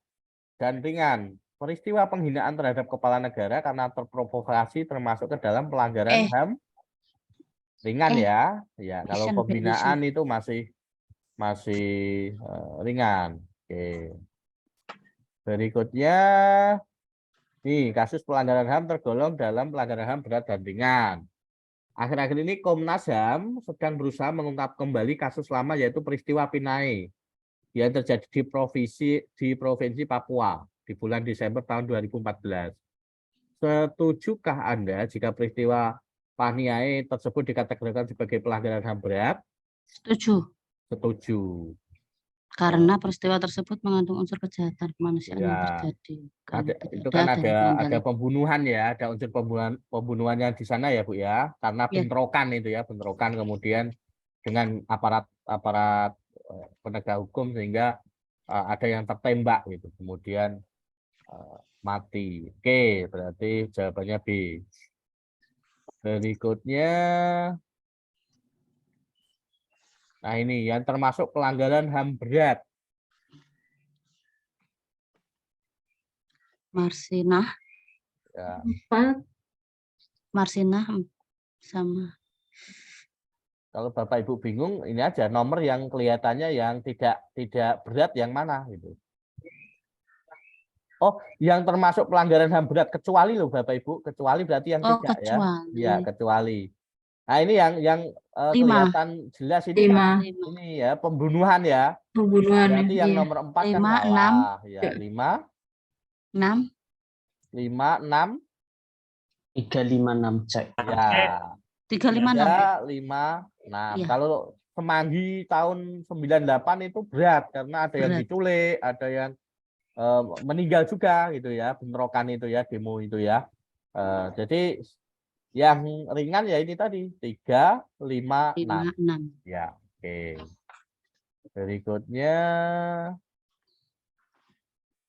dan ringan. Peristiwa penghinaan terhadap kepala negara karena terprovokasi termasuk ke dalam pelanggaran HAM ringan ya. Ya, kalau pembinaan itu masih ringan. Oke. Berikutnya nih, kasus pelanggaran HAM tergolong dalam pelanggaran HAM berat dan ringan. Akhir-akhir ini Komnas HAM sedang berusaha mengungkap kembali kasus lama, yaitu peristiwa Pinai yang terjadi di provinsi Papua di bulan Desember tahun 2014. Setujukah Anda jika peristiwa Paniai tersebut dikategorikan sebagai pelanggaran HAM berat? Setuju. Setuju. Karena peristiwa tersebut mengandung unsur kejahatan kemanusiaan yang Ya. terjadi. Itu kan ada pembunuhan ya, ada unsur pembunuhannya di sana ya Bu ya, karena bentrokan itu ya, bentrokan kemudian dengan aparat penegak hukum sehingga ada yang tertembak gitu, kemudian mati. Oke, berarti jawabannya B. Berikutnya, nah ini yang termasuk pelanggaran HAM berat. Marsinah. Ya. 4. Marsinah sama. Kalau Bapak Ibu bingung, ini aja nomor yang kelihatannya yang tidak berat yang mana gitu. Oh, yang termasuk pelanggaran HAM berat kecuali loh Bapak Ibu, kecuali berarti yang tidak kecuali. ya. Iya, kecuali. Nah, ini yang kelihatan jelas ini kan ini ya, pembunuhan ya. Pembunuhan. Berarti yang nomor 4 kan salah. Ya, 5 6 356 cek. Ya. 356. Kalau Semanggi tahun 98 itu berat karena ada yang diculik, ada yang meninggal juga gitu ya, bentrokan itu ya, demo itu ya. Jadi yang ringan ya ini tadi 3, 5, 6. 5, 6. Ya, oke. Berikutnya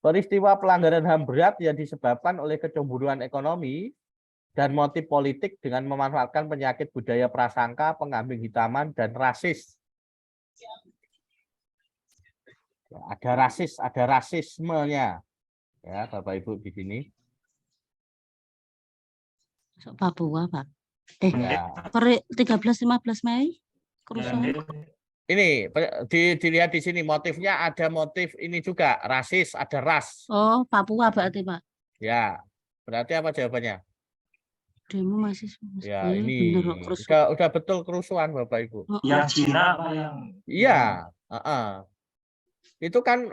peristiwa pelanggaran HAM berat yang disebabkan oleh kecemburuan ekonomi dan motif politik dengan memanfaatkan penyakit budaya prasangka, pengambing hitaman, dan rasis. Ada rasis, ada rasismenya. Ya, Bapak Ibu di sini. Masuk Papua, Pak. Ya. Per 13-15 Mei kerusuhan. Ini dilihat di sini motifnya ada motif ini juga rasis, ada ras. Oh, Papua berarti, Pak. Ya, berarti apa jawabannya? Demo masih Ya, bener ini kok kerusuhan. udah betul kerusuhan Bapak Ibu. Oh, Yang Cina Pak yang Iya, itu kan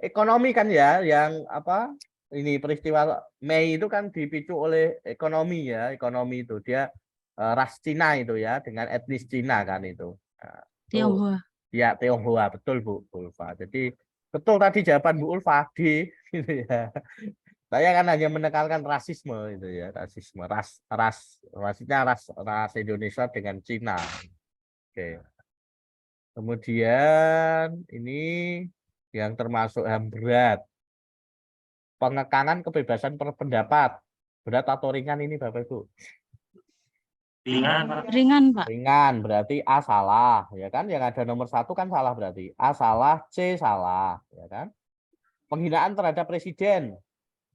ekonomi kan ya, yang apa? Ini peristiwa Mei itu kan dipicu oleh ekonomi ya, ekonomi itu dia ras Cina itu ya, dengan etnis Cina kan itu. Nah, Tionghoa. ya Tionghoa betul Bu Ulfa. Jadi betul tadi jawaban Bu Ulfa D gitu ya. Saya kan hanya menekankan rasisme itu ya, rasisme maksudnya ras Indonesia dengan Cina. Oke. Kemudian ini yang termasuk HAM berat. Pengekangan kebebasan berpendapat. Berat atau ringan ini Bapak Ibu? ringan Pak. Ringan, Pak. Ringan berarti A salah, ya kan? Yang ada nomor 1 kan salah berarti. A salah, C salah, ya kan? Penghinaan terhadap presiden.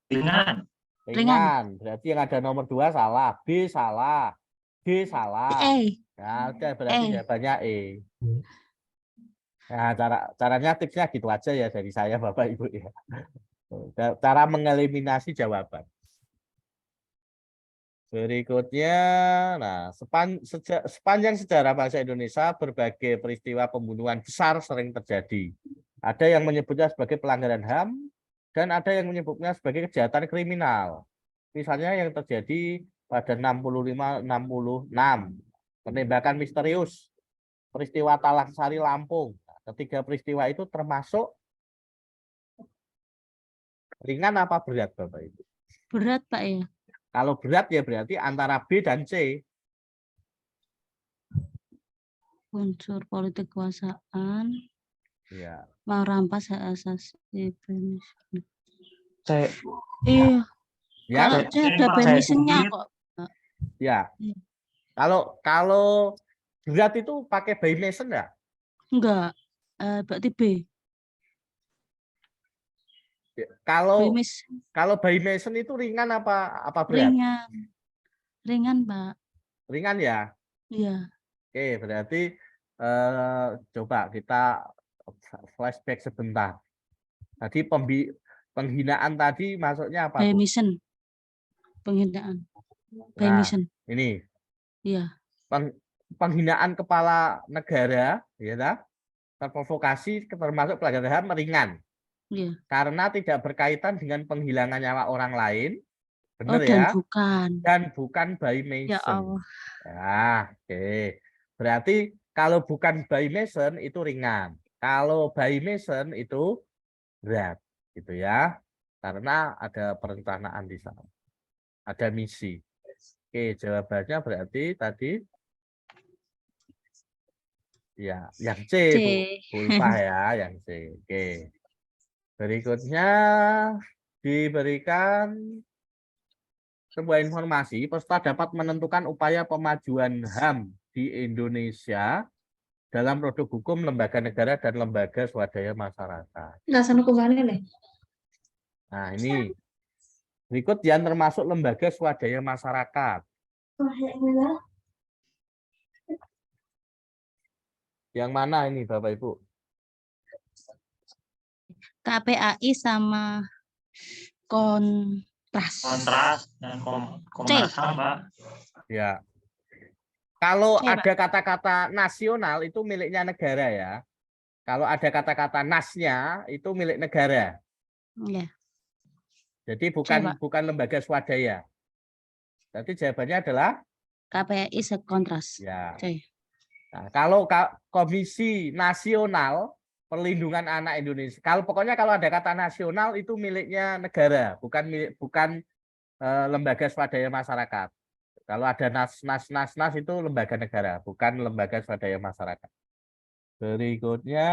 Ringan. Ringan. Berarti yang ada nomor 2 salah, B salah, D salah. Nah, udah berarti jawabannya E. Nah, caranya tipsnya gitu aja ya dari saya Bapak Ibu ya. Cara mengeliminasi jawaban. Berikutnya, nah sepanjang sejarah bangsa Indonesia berbagai peristiwa pembunuhan besar sering terjadi. Ada yang menyebutnya sebagai pelanggaran HAM dan ada yang menyebutnya sebagai kejahatan kriminal. Misalnya yang terjadi pada 65-66, penembakan misterius, peristiwa Talang Sari Lampung. Ketiga peristiwa itu termasuk ringan apa berat Bapak Ibu? Berat, Pak ya. Kalau berat ya berarti antara B dan C. Unsur politik kekuasaan, Ya. merampas hak asasi Indonesia. C. Iya. Ya. Kalau C ada permissionnya kok. Ya. Kalau berat itu pakai by mason ya? Enggak. Berarti B. Kalau by mason itu ringan apa berat? Ringan, Pak. Ringan ya? Iya. Oke, berarti coba kita flashback sebentar. Tadi penghinaan tadi masuknya apa? By mission. Penghinaan. By Nah, mission. ini. Iya. Penghinaan kepala negara, ya tak? Terprovokasi termasuk pelanggaran HAM ringan. Iya. Karena tidak berkaitan dengan penghilangan nyawa orang lain. Benar dan ya? bukan. Dan bukan by mason. Ya Allah. Ya, oke. Berarti kalau bukan by mason itu ringan. Kalau by mason itu berat, gitu ya. Karena ada perencanaan di sana. Ada misi. Oke, jawabannya berarti tadi ya, yang C, C. Bu Ulfa ya, yang C. Oke. Berikutnya diberikan sebuah informasi, peserta dapat menentukan upaya pemajuan HAM di Indonesia dalam produk hukum, lembaga negara, dan lembaga swadaya masyarakat. Nah, ini berikut yang termasuk lembaga swadaya masyarakat. Yang mana ini Bapak Ibu? KPAI sama Kontras dan Komnas HAM Pak. Ya. Kalau C, Pak. ada kata-kata nasional itu miliknya negara ya. Kalau ada kata-kata nasnya itu milik negara. Iya. Jadi Pak. bukan lembaga swadaya. Berarti jawabannya adalah KPAI sekontras. ya. C. Nah, kalau komisi nasional perlindungan anak Indonesia. Kalau pokoknya kalau ada kata nasional itu miliknya negara, bukan lembaga swadaya masyarakat. Kalau ada nas itu lembaga negara, bukan lembaga swadaya masyarakat. Berikutnya,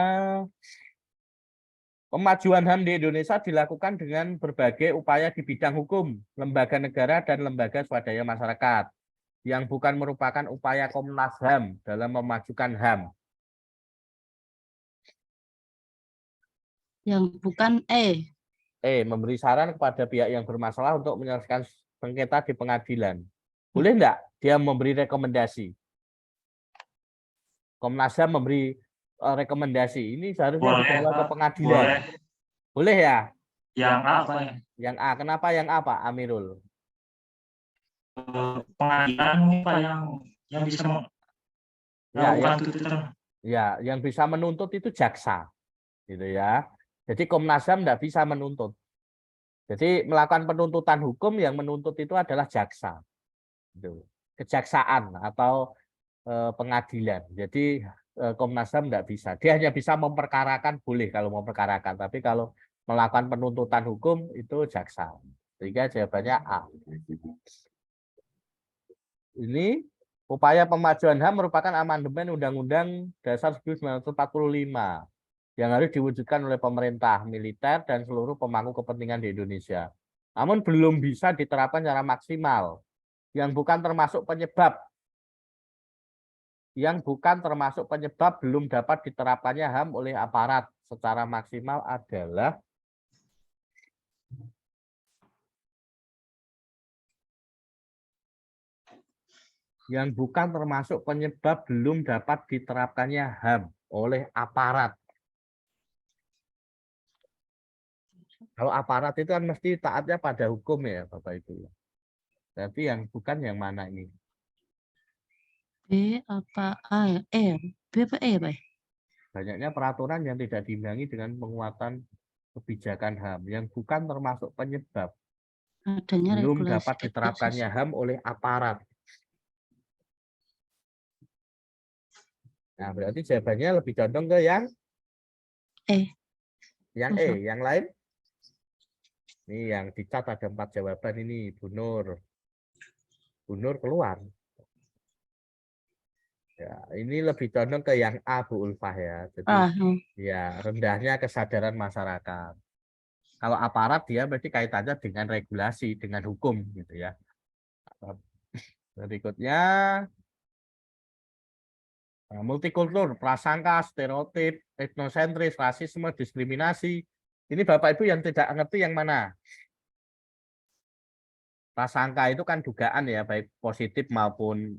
pemajuan HAM di Indonesia dilakukan dengan berbagai upaya di bidang hukum, lembaga negara, dan lembaga swadaya masyarakat, yang bukan merupakan upaya Komnas HAM dalam memajukan HAM. Yang bukan Memberi saran kepada pihak yang bermasalah untuk menyelesaikan sengketa di pengadilan. Boleh enggak dia memberi rekomendasi? Komnas HAM memberi rekomendasi. Ini seharusnya Boleh, dibawa ke Pak. pengadilan. Boleh. Boleh ya? Yang apa ya? Yang A. Kenapa yang A, Pak Amirul? Pengadilan nih, Pak, yang bisa Ya, melakukan tuntutan. Ya, yang bisa menuntut itu jaksa, gitu ya. Jadi Komnas HAM tidak bisa menuntut. Jadi melakukan penuntutan hukum yang menuntut itu adalah jaksa, gitu. Kejaksaan atau pengadilan. Jadi Komnas HAM tidak bisa. Dia hanya bisa memperkarakan, boleh kalau memperkarakan, tapi kalau melakukan penuntutan hukum itu jaksa. Sehingga jawabannya A. Ini upaya pemajuan HAM merupakan amandemen Undang-Undang Dasar 1945 yang harus diwujudkan oleh pemerintah, militer, dan seluruh pemangku kepentingan di Indonesia. Namun belum bisa diterapkan secara maksimal, yang bukan termasuk penyebab belum dapat diterapkannya HAM oleh aparat secara maksimal adalah yang bukan termasuk penyebab belum dapat diterapkannya HAM oleh aparat. Kalau aparat itu kan mesti taatnya pada hukum ya, Bapak Ibu. Tapi yang bukan yang mana ini? B apa A ya? B apa E, Pak? Banyaknya peraturan yang tidak diimbangi dengan penguatan kebijakan HAM yang bukan termasuk penyebab Adanya belum regulasi dapat diterapkannya HAM oleh aparat. Nah, berarti jawabannya lebih condong ke yang Kosong. yang lain. Ini yang dicat ada 4 jawaban ini, Bu Nur. Bu Nur keluar. Ya, ini lebih condong ke yang A, Bu Ulfah ya. Jadi ya rendahnya kesadaran masyarakat. Kalau aparat dia berarti kaitannya dengan regulasi, dengan hukum gitu ya. Berikutnya multikultur, prasangka, stereotip, etnosentris, rasisme, diskriminasi. Ini Bapak Ibu yang tidak ngerti yang mana? Prasangka itu kan dugaan ya, baik positif maupun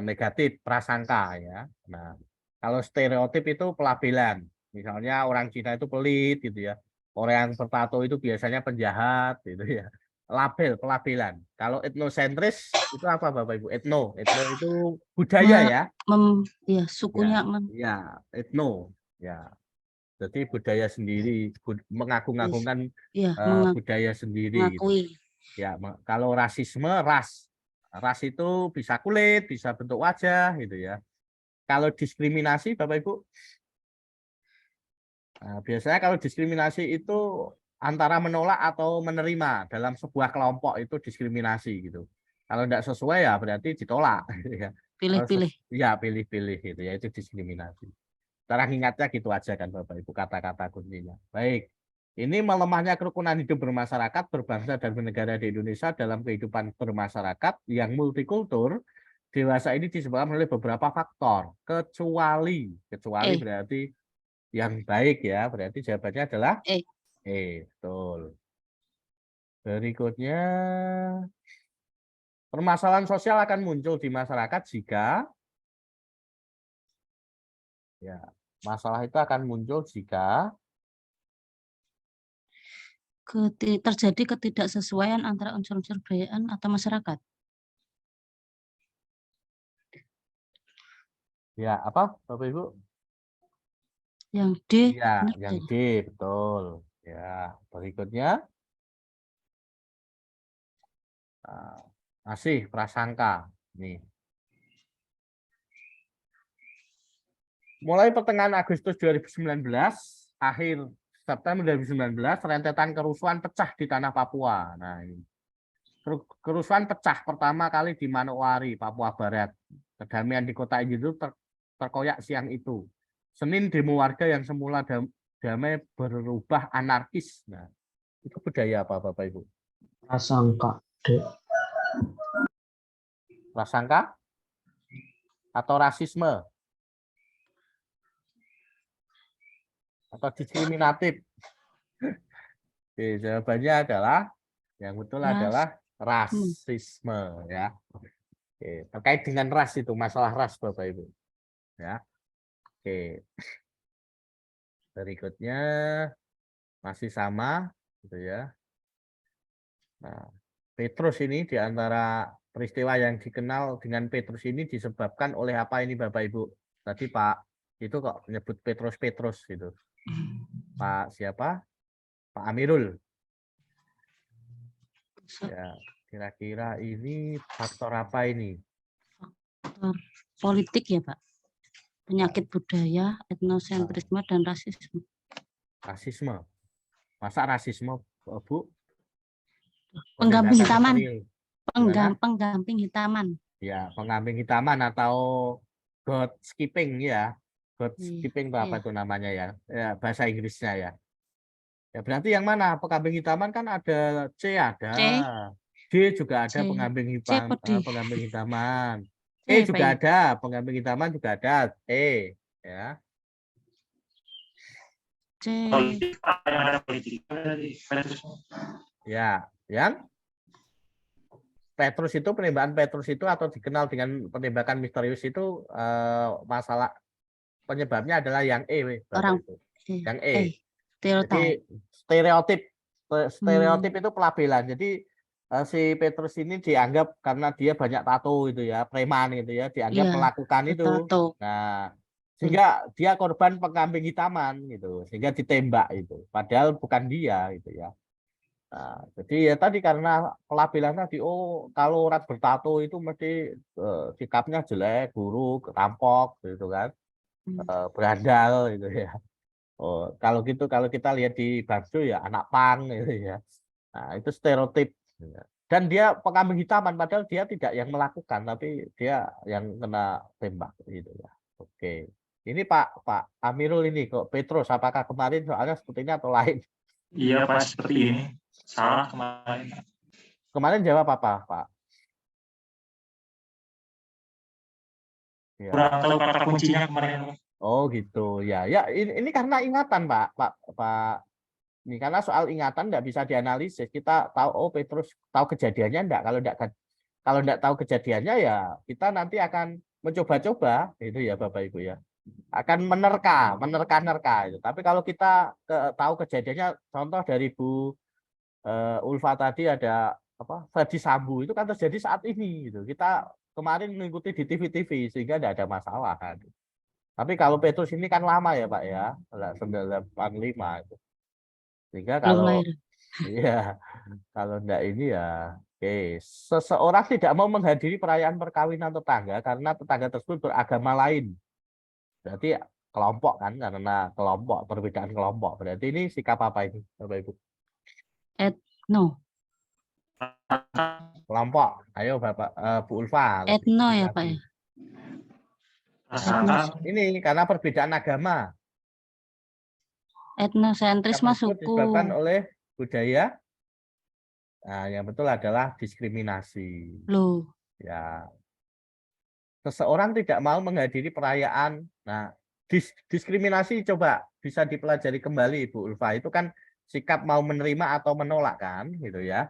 negatif, prasangka ya. Nah, kalau stereotip itu pelabelan. Misalnya orang Cina itu pelit gitu ya. Orang yang bertato itu biasanya penjahat gitu ya. Label, pelabelan. Kalau etnosentris itu apa Bapak Ibu? Etno itu budaya ya. Ya, sukunya Ya, etno. Ya. Jadi budaya sendiri, mengagung-agungkan budaya sendiri. mengakui. Ya, kalau rasisme, ras itu bisa kulit, bisa bentuk wajah, gitu ya. Kalau diskriminasi, Bapak Ibu, nah, biasanya kalau diskriminasi itu antara menolak atau menerima dalam sebuah kelompok itu diskriminasi gitu. Kalau tidak sesuai ya berarti ditolak. Ya. Pilih-pilih. Ya pilih-pilih gitu ya itu diskriminasi. Cara ingatnya gitu aja kan Bapak Ibu kata-kata kuncinya. Baik. Ini melemahnya kerukunan hidup bermasyarakat, berbangsa dan bernegara di Indonesia dalam kehidupan bermasyarakat yang multikultur dewasa ini disebabkan oleh beberapa faktor, kecuali berarti yang baik ya, berarti jawabannya adalah betul. Berikutnya, permasalahan sosial akan muncul di masyarakat jika ya, masalah itu akan muncul jika terjadi ketidaksesuaian antara unsur-unsur budayaan atau masyarakat. ya apa Bapak Ibu? Yang D. Ya, yang D betul. Ya, berikutnya masih prasangka nih. mulai pertengahan Agustus 2019, akhir September 2019, rentetan kerusuhan pecah di tanah Papua. Nah, ini. Kerusuhan pecah pertama kali di Manokwari, Papua Barat. Kedamaian di kota itu terkoyak siang itu. Senin demo warga yang semula damai berubah anarkis. Nah, itu budaya apa Bapak Ibu? Prasangka, Dek. Prasangka atau rasisme atau diskriminatif? Oke, jawabannya adalah yang betul adalah rasisme ya. Oke, terkait dengan ras itu masalah ras Bapak Ibu. Ya. Oke. Berikutnya masih sama gitu ya. Nah, Petrus ini di antara peristiwa yang dikenal dengan Petrus ini disebabkan oleh apa ini Bapak Ibu? Tadi Pak itu kok menyebut Petrus gitu. Pak siapa? Pak Amirul. Ya, kira-kira ini faktor apa ini? Faktor politik ya Pak. Penyakit budaya, etnosentrisme, dan rasisme. Rasisme. Masa rasisme, Bu? Penggamping Penindakan hitaman. material. Penggamping hitaman. Ya, pengamping hitaman atau God skipping ya. God skipping apa itu namanya ya? Ya, bahasa Inggrisnya ya. Ya berarti yang mana? Pengamping hitaman kan ada C ada. D juga ada pengamping hitaman. E juga ada, pengamping hitaman juga ada. E ya. C. Politik apa yang ada politik dari Petrus? Ya, yang Petrus itu penembakan Petrus itu atau dikenal dengan penembakan misterius itu masalah penyebabnya adalah yang E, Orang itu. Yang E. Stereotip. Jadi stereotip itu pelabelan. Jadi si Petrus ini dianggap karena dia banyak tato itu ya, preman gitu ya, dianggap melakukan itu. Nah, sehingga dia korban pengamping hitaman gitu, sehingga ditembak itu. Padahal bukan dia gitu ya. Nah, jadi ya tadi karena pelabelan tadi, oh kalau orang bertato itu mesti sikapnya jelek, buruk, rampok gitu kan, berandal gitu ya. Oh, kalau gitu kalau kita lihat di Bakso ya anak pang gitu ya. Nah, itu stereotip. Dan dia pengamping hitaman padahal dia tidak yang melakukan tapi dia yang kena tembak gitu ya. Oke. Ini Pak Amirul ini kok Petrus apakah kemarin soalnya seperti ini atau lain? Iya Pak, seperti ini. Salah kemarin. Kemarin jawab apa, Pak? Ya. Kurang tahu kata kuncinya kemarin. Oh gitu ya. Ya ini karena ingatan Pak. Ini karena soal ingatan nggak bisa dianalisis. Kita tahu oh Petrus tahu kejadiannya enggak. Kalau enggak tahu kejadiannya ya kita nanti akan mencoba-coba itu ya Bapak Ibu ya. Akan menerka itu. Tapi kalau kita tahu kejadiannya contoh dari Bu Ulfa tadi ada apa Ferdi Sambo itu kan terjadi saat ini gitu. Kita kemarin mengikuti di TV sehingga tidak ada masalah kan. Tapi kalau Petrus ini kan lama ya Pak ya, 1985 itu. Sehingga kalau iya kalau enggak ini ya oke. Seseorang tidak mau menghadiri perayaan perkawinan tetangga karena tetangga tersebut beragama lain. Berarti kelompok kan karena kelompok, perbedaan kelompok. Berarti ini sikap apa ini Bapak Ibu? Etno. Kelompok. Ayo Bapak Bu Ulfa. Etno ya Pak ya. Ini karena perbedaan agama. Etnosentrisme suku. Disebabkan oleh budaya. Nah, yang betul adalah diskriminasi. Loh. Ya. Seseorang tidak mau menghadiri perayaan. Nah, diskriminasi coba bisa dipelajari kembali Bu Ulfa. Itu kan sikap mau menerima atau menolak kan, gitu ya.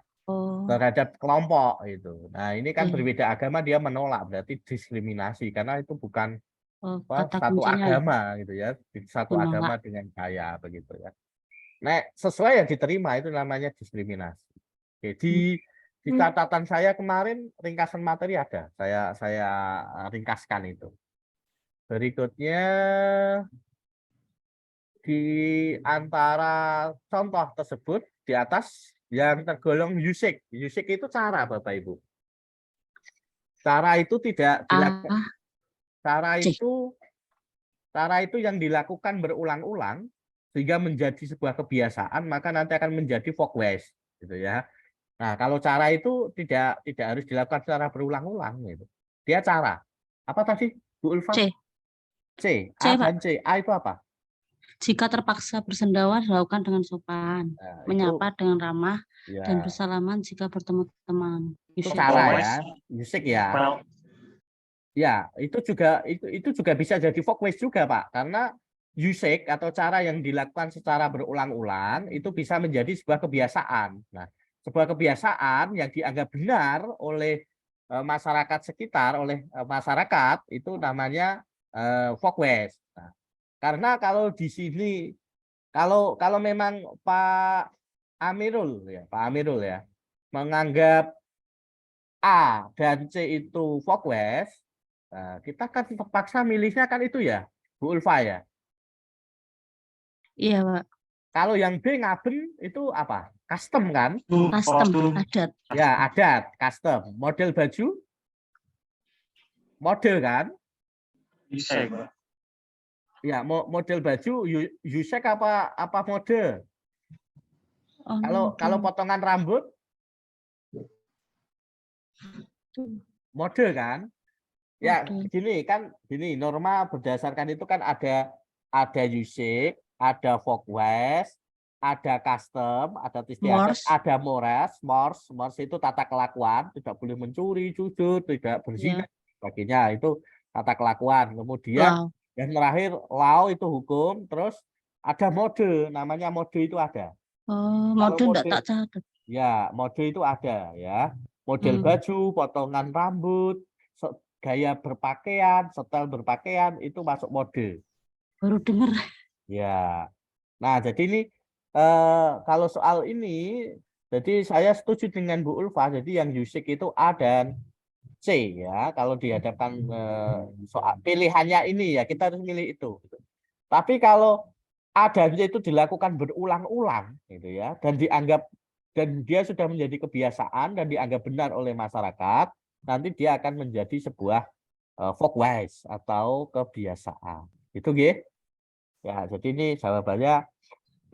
Terhadap kelompok itu. Nah, ini kan berbeda agama dia menolak berarti diskriminasi karena itu bukan satu agama gitu ya. Satu agama dengan saya begitu ya. Nah, sesuai yang diterima itu namanya diskriminasi. Oke, di catatan saya kemarin ringkasan materi ada. Saya ringkaskan itu. Berikutnya di antara contoh tersebut di atas yang tergolong yusik. Yusik itu cara Bapak Ibu. Cara itu tidak dilakukan. cara itu yang dilakukan berulang-ulang sehingga menjadi sebuah kebiasaan, maka nanti akan menjadi folkways, gitu ya. Nah, kalau cara itu tidak harus dilakukan secara berulang-ulang, gitu. Dia cara. Apa tadi, Bu Ulfa? C. C. C, A Pak. dan C. A itu apa? Jika terpaksa bersendawa dilakukan dengan sopan, Nah, menyapa dengan ramah, dan ya, bersalaman jika bertemu teman. itu Usik. cara Folkways. ya, musik ya. Well, Ya, itu juga bisa jadi folkways juga, Pak. Karena usage atau cara yang dilakukan secara berulang-ulang itu bisa menjadi sebuah kebiasaan. Nah, sebuah kebiasaan yang dianggap benar oleh masyarakat sekitar, oleh masyarakat itu namanya folkways. Nah, karena kalau di sini kalau memang Pak Amirul ya menganggap A dan C itu folkways, nah, kita kan terpaksa milihnya kan itu ya, Bu Ulfa ya. Iya, Pak. Kalau yang B Ngaben itu apa? Custom kan? Custom, adat. Ya, adat, custom. Model baju? Mode kan? Bisa, Pak. Ya, model baju usek apa mode? Oh, Kalau potongan rambut mode kan? Ya, gini norma berdasarkan itu kan ada usage, ada folkways, ada custom, ada istiadat, Morse. ada morse itu tata kelakuan, tidak boleh mencuri, jujur, tidak berzina, sebagainya itu tata kelakuan. Kemudian Wow. yang terakhir law itu hukum, terus ada mode, namanya mode itu ada. Oh, Kalau mode enggak tak catat. ya, mode itu ada ya. Model baju, potongan rambut, gaya berpakaian, setel berpakaian itu masuk mode. Baru dengar. Ya. Nah, jadi ini kalau soal ini, jadi saya setuju dengan Bu Ulfa. Jadi yang usik itu A dan C ya. Kalau dihadapkan soal pilihannya ini ya kita harus milih itu. Tapi kalau A dan C itu dilakukan berulang-ulang, gitu ya, dan dia sudah menjadi kebiasaan dan dianggap benar oleh masyarakat, nanti dia akan menjadi sebuah folkways atau kebiasaan. Itu nggih. Ya, jadi ini jawabannya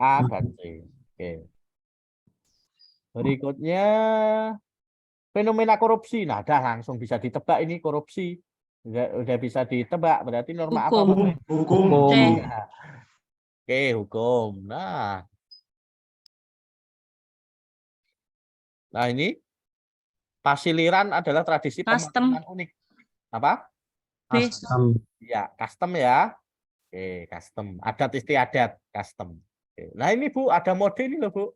A dan C. Oke. Berikutnya fenomena korupsi. Nah, dah langsung bisa ditebak ini korupsi. Udah bisa ditebak. Berarti norma apa, Hukum. Pak? Hukum. C. Ya. Oke, hukum. Nah ini pasiliran adalah tradisi Custom. pemakaman unik. Apa? B. Custom. Ya, custom ya. Oke, custom. Adat istiadat, custom. Oke. Nah ini Bu, ada mode ini loh Bu.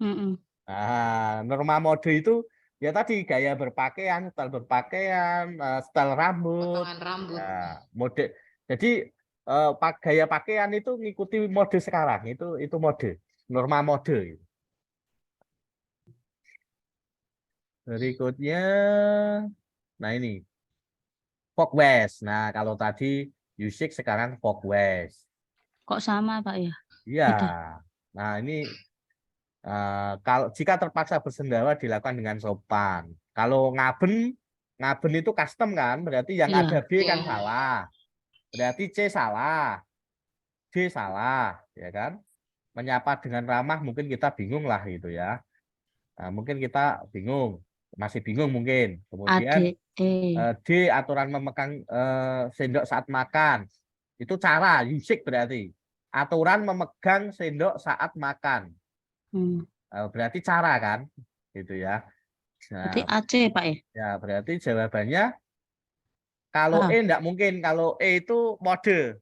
Mm-mm. Nah, norma mode itu ya tadi gaya berpakaian, style rambut. Potongan rambut. Ya, mode. Jadi gaya pakaian itu ngikuti mode sekarang. Itu mode, norma mode. Berikutnya, nah ini folkways. Nah kalau tadi usik sekarang folkways. Kok sama, Pak ya? Iya. Beda. Nah ini kalau jika terpaksa bersendawa dilakukan dengan sopan. Kalau ngaben itu custom kan, berarti yang Iya. ada B kan salah. Berarti C salah, D salah, ya kan? Menyapa dengan ramah mungkin kita bingung lah gitu ya. Nah, mungkin kita bingung, masih bingung mungkin. Kemudian D aturan memegang sendok saat makan. Itu cara usik berarti. Aturan memegang sendok saat makan. Berarti cara kan? Gitu ya. Berarti Nah, AC, Pak ya? ya berarti jawabannya kalau A. enggak mungkin, kalau E itu mode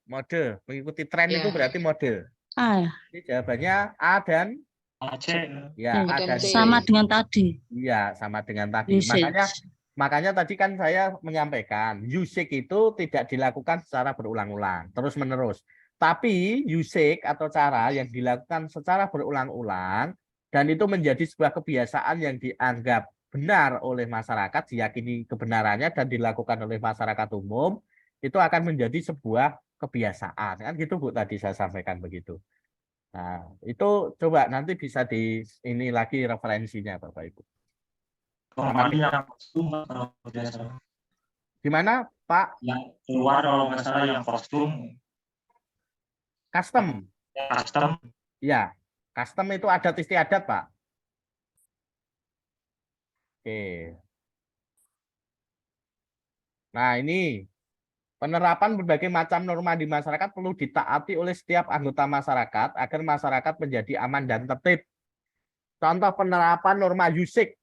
mengikuti tren itu berarti mode. A ya? Ini jawabannya A dan Aceh. ya A dan C. Sama dengan tadi. Iya, sama dengan tadi. Usage. Makanya tadi kan saya menyampaikan, usage itu tidak dilakukan secara berulang-ulang, terus-menerus. Tapi usage atau cara yang dilakukan secara berulang-ulang dan itu menjadi sebuah kebiasaan yang dianggap benar oleh masyarakat, diyakini kebenarannya dan dilakukan oleh masyarakat umum, itu akan menjadi sebuah kebiasaan. Kan gitu Bu tadi saya sampaikan begitu. Nah, itu coba nanti bisa ini lagi referensinya Bapak Ibu. Kemarin yang kostum kalau tidak salah. Gimana Pak? Yang keluar kalau nggak salah yang kostum Custom. Custom. Ya, custom itu adat istiadat, Pak. Oke. Nah, ini penerapan berbagai macam norma di masyarakat perlu ditaati oleh setiap anggota masyarakat agar masyarakat menjadi aman dan tertib. Contoh penerapan norma USIK.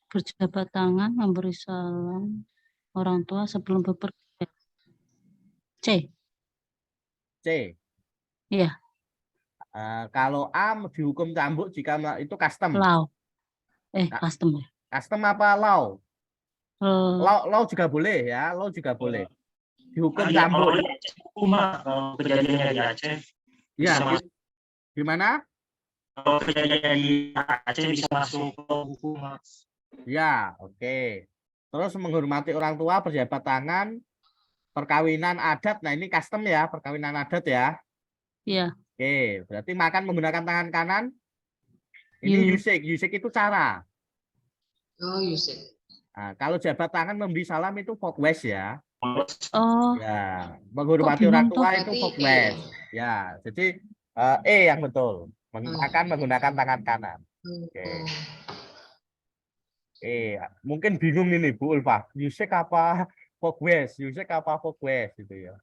Berjabat tangan, memberi salam orang tua sebelum bepergian. C. C. Iya, Kalau A dihukum cambuk jika itu custom. law. Nah, Custom ya. Custom apa law? Eh, Law juga boleh ya, law juga boleh. Dihukum Iya, cambuk. kalau di Aceh hukum, Pak. Kalau kejadiannya di Aceh Ya, bisa masuk. gimana? Kalau kejadiannya di Aceh bisa masuk ke hukum, Pak. Ya, oke. Terus menghormati orang tua, berjabat tangan, perkawinan adat. Nah, ini custom ya, perkawinan adat ya. Iya, Oke, berarti makan menggunakan tangan kanan. Ini You. yusik, yusik itu cara. Oh, Yusuf. Nah, kalau jabat tangan memberi salam itu fokwes ya. Oh, Ya, kok menghormati orang bingung tuh? tua itu Berarti fokwes. Ya, jadi yang betul. Makan menggunakan tangan kanan. Oke. Mungkin bingung ini Bu Ulfa. Yusik apa fokwes? Yusik apa fokwes gitu ya.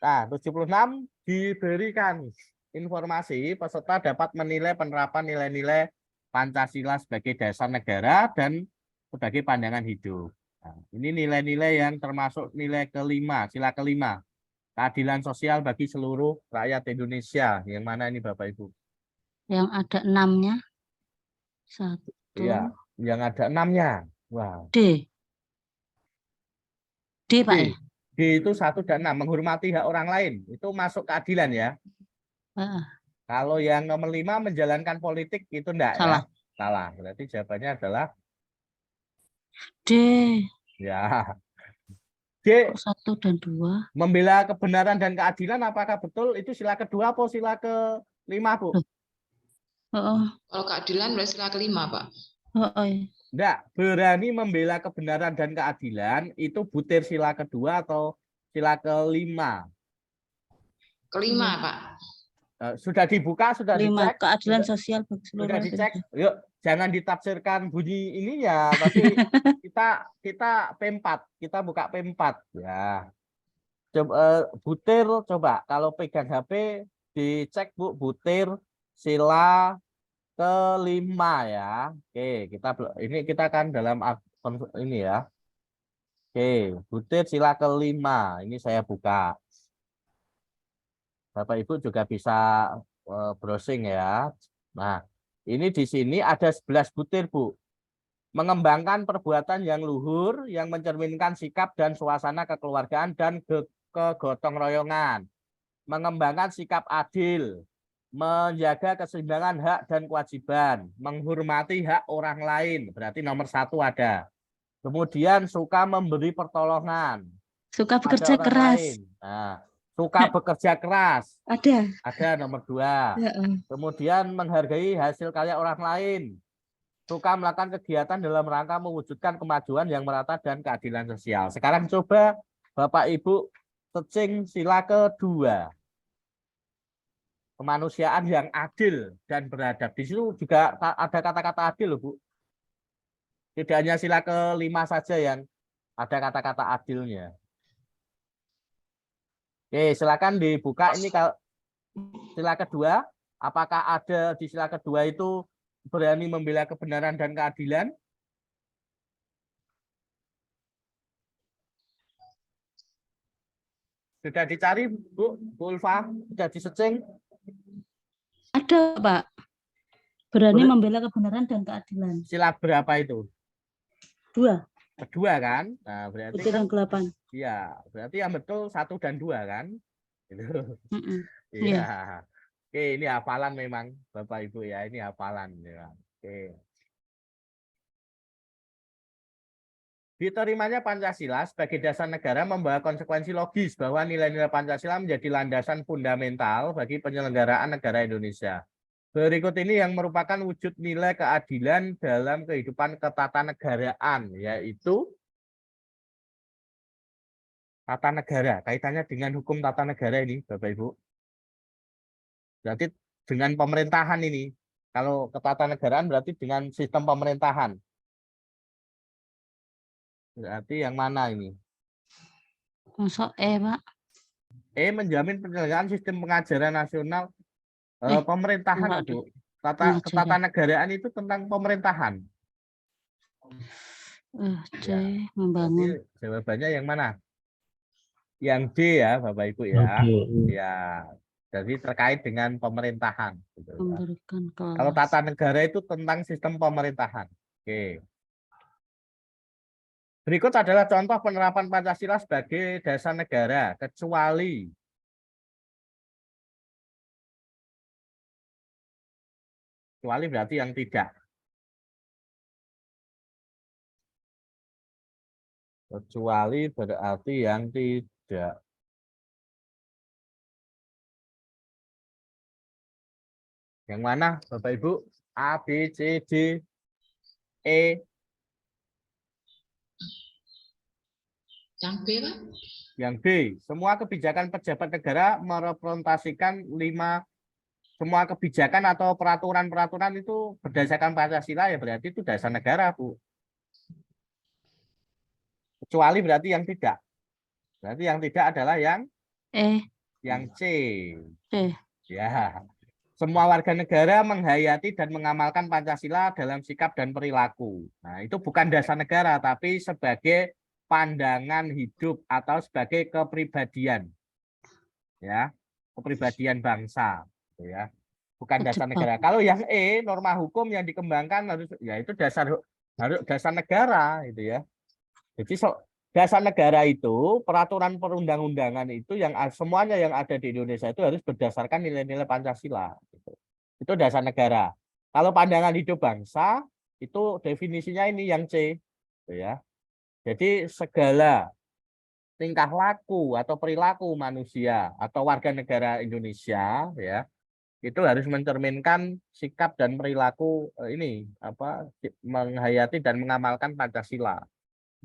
Nah, 76 diberikan informasi peserta dapat menilai penerapan nilai-nilai Pancasila sebagai dasar negara dan sebagai pandangan hidup. Nah, ini nilai-nilai yang termasuk nilai kelima, sila kelima. Keadilan sosial bagi seluruh rakyat Indonesia. Yang mana ini Bapak Ibu? Yang ada 6-nya. 1, Iya, yang ada 6-nya. Wah. D. D, Pak ya? D itu 1 dan 6, menghormati hak orang lain. Itu masuk keadilan ya. Heeh, Kalau yang nomor 5 menjalankan politik itu enggak salah. ya? Salah. Berarti jawabannya adalah D. ya. D, Kok 1 dan 2? membela kebenaran dan keadilan apakah betul itu sila kedua atau sila kelima, Bu? Oh, Kalau keadilan berarti sila kelima, Pak. iya. Enggak, berani membela kebenaran dan keadilan itu butir sila kedua atau sila kelima. Kelima, Pak. Sudah dibuka, sudah 5. dicek, Keadilan sudah, sosial bagi seluruh sudah rakyat dicek. Indonesia. Yuk, jangan ditafsirkan bunyi ininya, tapi kita P4, kita buka P4 ya. Coba butir, coba kalau pegang HP dicek Bu, butir sila kelima ya. Oke, ini kita kan dalam ini ya. Oke, butir sila kelima. Ini saya buka. Bapak Ibu juga bisa browsing ya. Nah, ini di sini ada 11 butir, Bu. Mengembangkan perbuatan yang luhur yang mencerminkan sikap dan suasana kekeluargaan dan kegotong royongan. Mengembangkan sikap adil, menjaga keseimbangan hak dan kewajiban, menghormati hak orang lain. Berarti nomor 1 ada. Kemudian suka memberi pertolongan Suka pada bekerja orang keras. lain. Nah, suka bekerja keras. Ada. Ada nomor 2. Kemudian menghargai hasil karya orang lain. Suka melakukan kegiatan dalam rangka mewujudkan kemajuan yang merata dan keadilan sosial. Sekarang coba Bapak Ibu searching sila kedua. Kemanusiaan yang adil dan beradab. Di situ juga ada kata-kata adil loh, Bu. Tidak hanya sila kelima saja yang ada kata-kata adilnya. Oke, silakan dibuka ini kalau sila kedua. Apakah ada di sila kedua itu berani membela kebenaran dan keadilan? Sudah dicari, Bu Ulfa? Sudah di-searching? Ada, Pak. Berani Boleh. membela kebenaran dan keadilan. Sila berapa itu? 2. Kedua kan? Nah, berarti Butir yang ke-8. iya, berarti yang betul 1 dan 2 kan? Gitu. Iya. Iya. Oke, ini hafalan memang Bapak Ibu ya, ini hafalan ya. Oke. Diterimanya Pancasila sebagai dasar negara membawa konsekuensi logis bahwa nilai-nilai Pancasila menjadi landasan fundamental bagi penyelenggaraan negara Indonesia. Berikut ini yang merupakan wujud nilai keadilan dalam kehidupan ketatanegaraan, yaitu Tata negara, kaitannya dengan hukum tata negara ini, Bapak Ibu. Berarti dengan pemerintahan ini. Kalau ketatanegaraan berarti dengan sistem pemerintahan. Berarti yang mana ini? Masuk Pak. Menjamin penyelenggaraan sistem pengajaran nasional pemerintahan, enggak Bu. pengajaran. Ketatanegaraan itu tentang pemerintahan. C. Ya, Membangun. Berarti jawabannya yang mana? Yang D ya, Bapak Ibu ya. Oke. Ya, jadi terkait dengan pemerintahan. Gitu ya. Memberikan Kalau kelas. tata negara itu tentang sistem pemerintahan. Oke. Berikut adalah contoh penerapan Pancasila sebagai dasar negara, kecuali berarti yang tidak. Kecuali berarti yang tidak. Yang mana, Bapak Ibu? A, B, C, D, E. Yang B, Pak. Yang B, semua kebijakan pejabat negara merepresentasikan semua kebijakan atau peraturan-peraturan itu berdasarkan Pancasila, ya berarti itu dasar negara, Bu. Kecuali berarti yang tidak. Berarti yang tidak adalah yang C. C. Ya. Semua warga negara menghayati dan mengamalkan Pancasila dalam sikap dan perilaku. Nah, itu bukan dasar negara, tapi sebagai pandangan hidup atau sebagai kepribadian. Ya, kepribadian bangsa, gitu ya. Bukan dasar negara. Kalau yang E, norma hukum yang dikembangkan harus ya itu harus dasar negara, gitu ya. Jadi dasar negara itu peraturan perundang-undangan itu yang semuanya yang ada di Indonesia itu harus berdasarkan nilai-nilai Pancasila. Gitu. Itu dasar negara. Kalau pandangan hidup bangsa itu definisinya ini yang C, gitu ya. Jadi segala tingkah laku atau perilaku manusia atau warga negara Indonesia, ya, itu harus mencerminkan sikap dan perilaku ini menghayati dan mengamalkan Pancasila.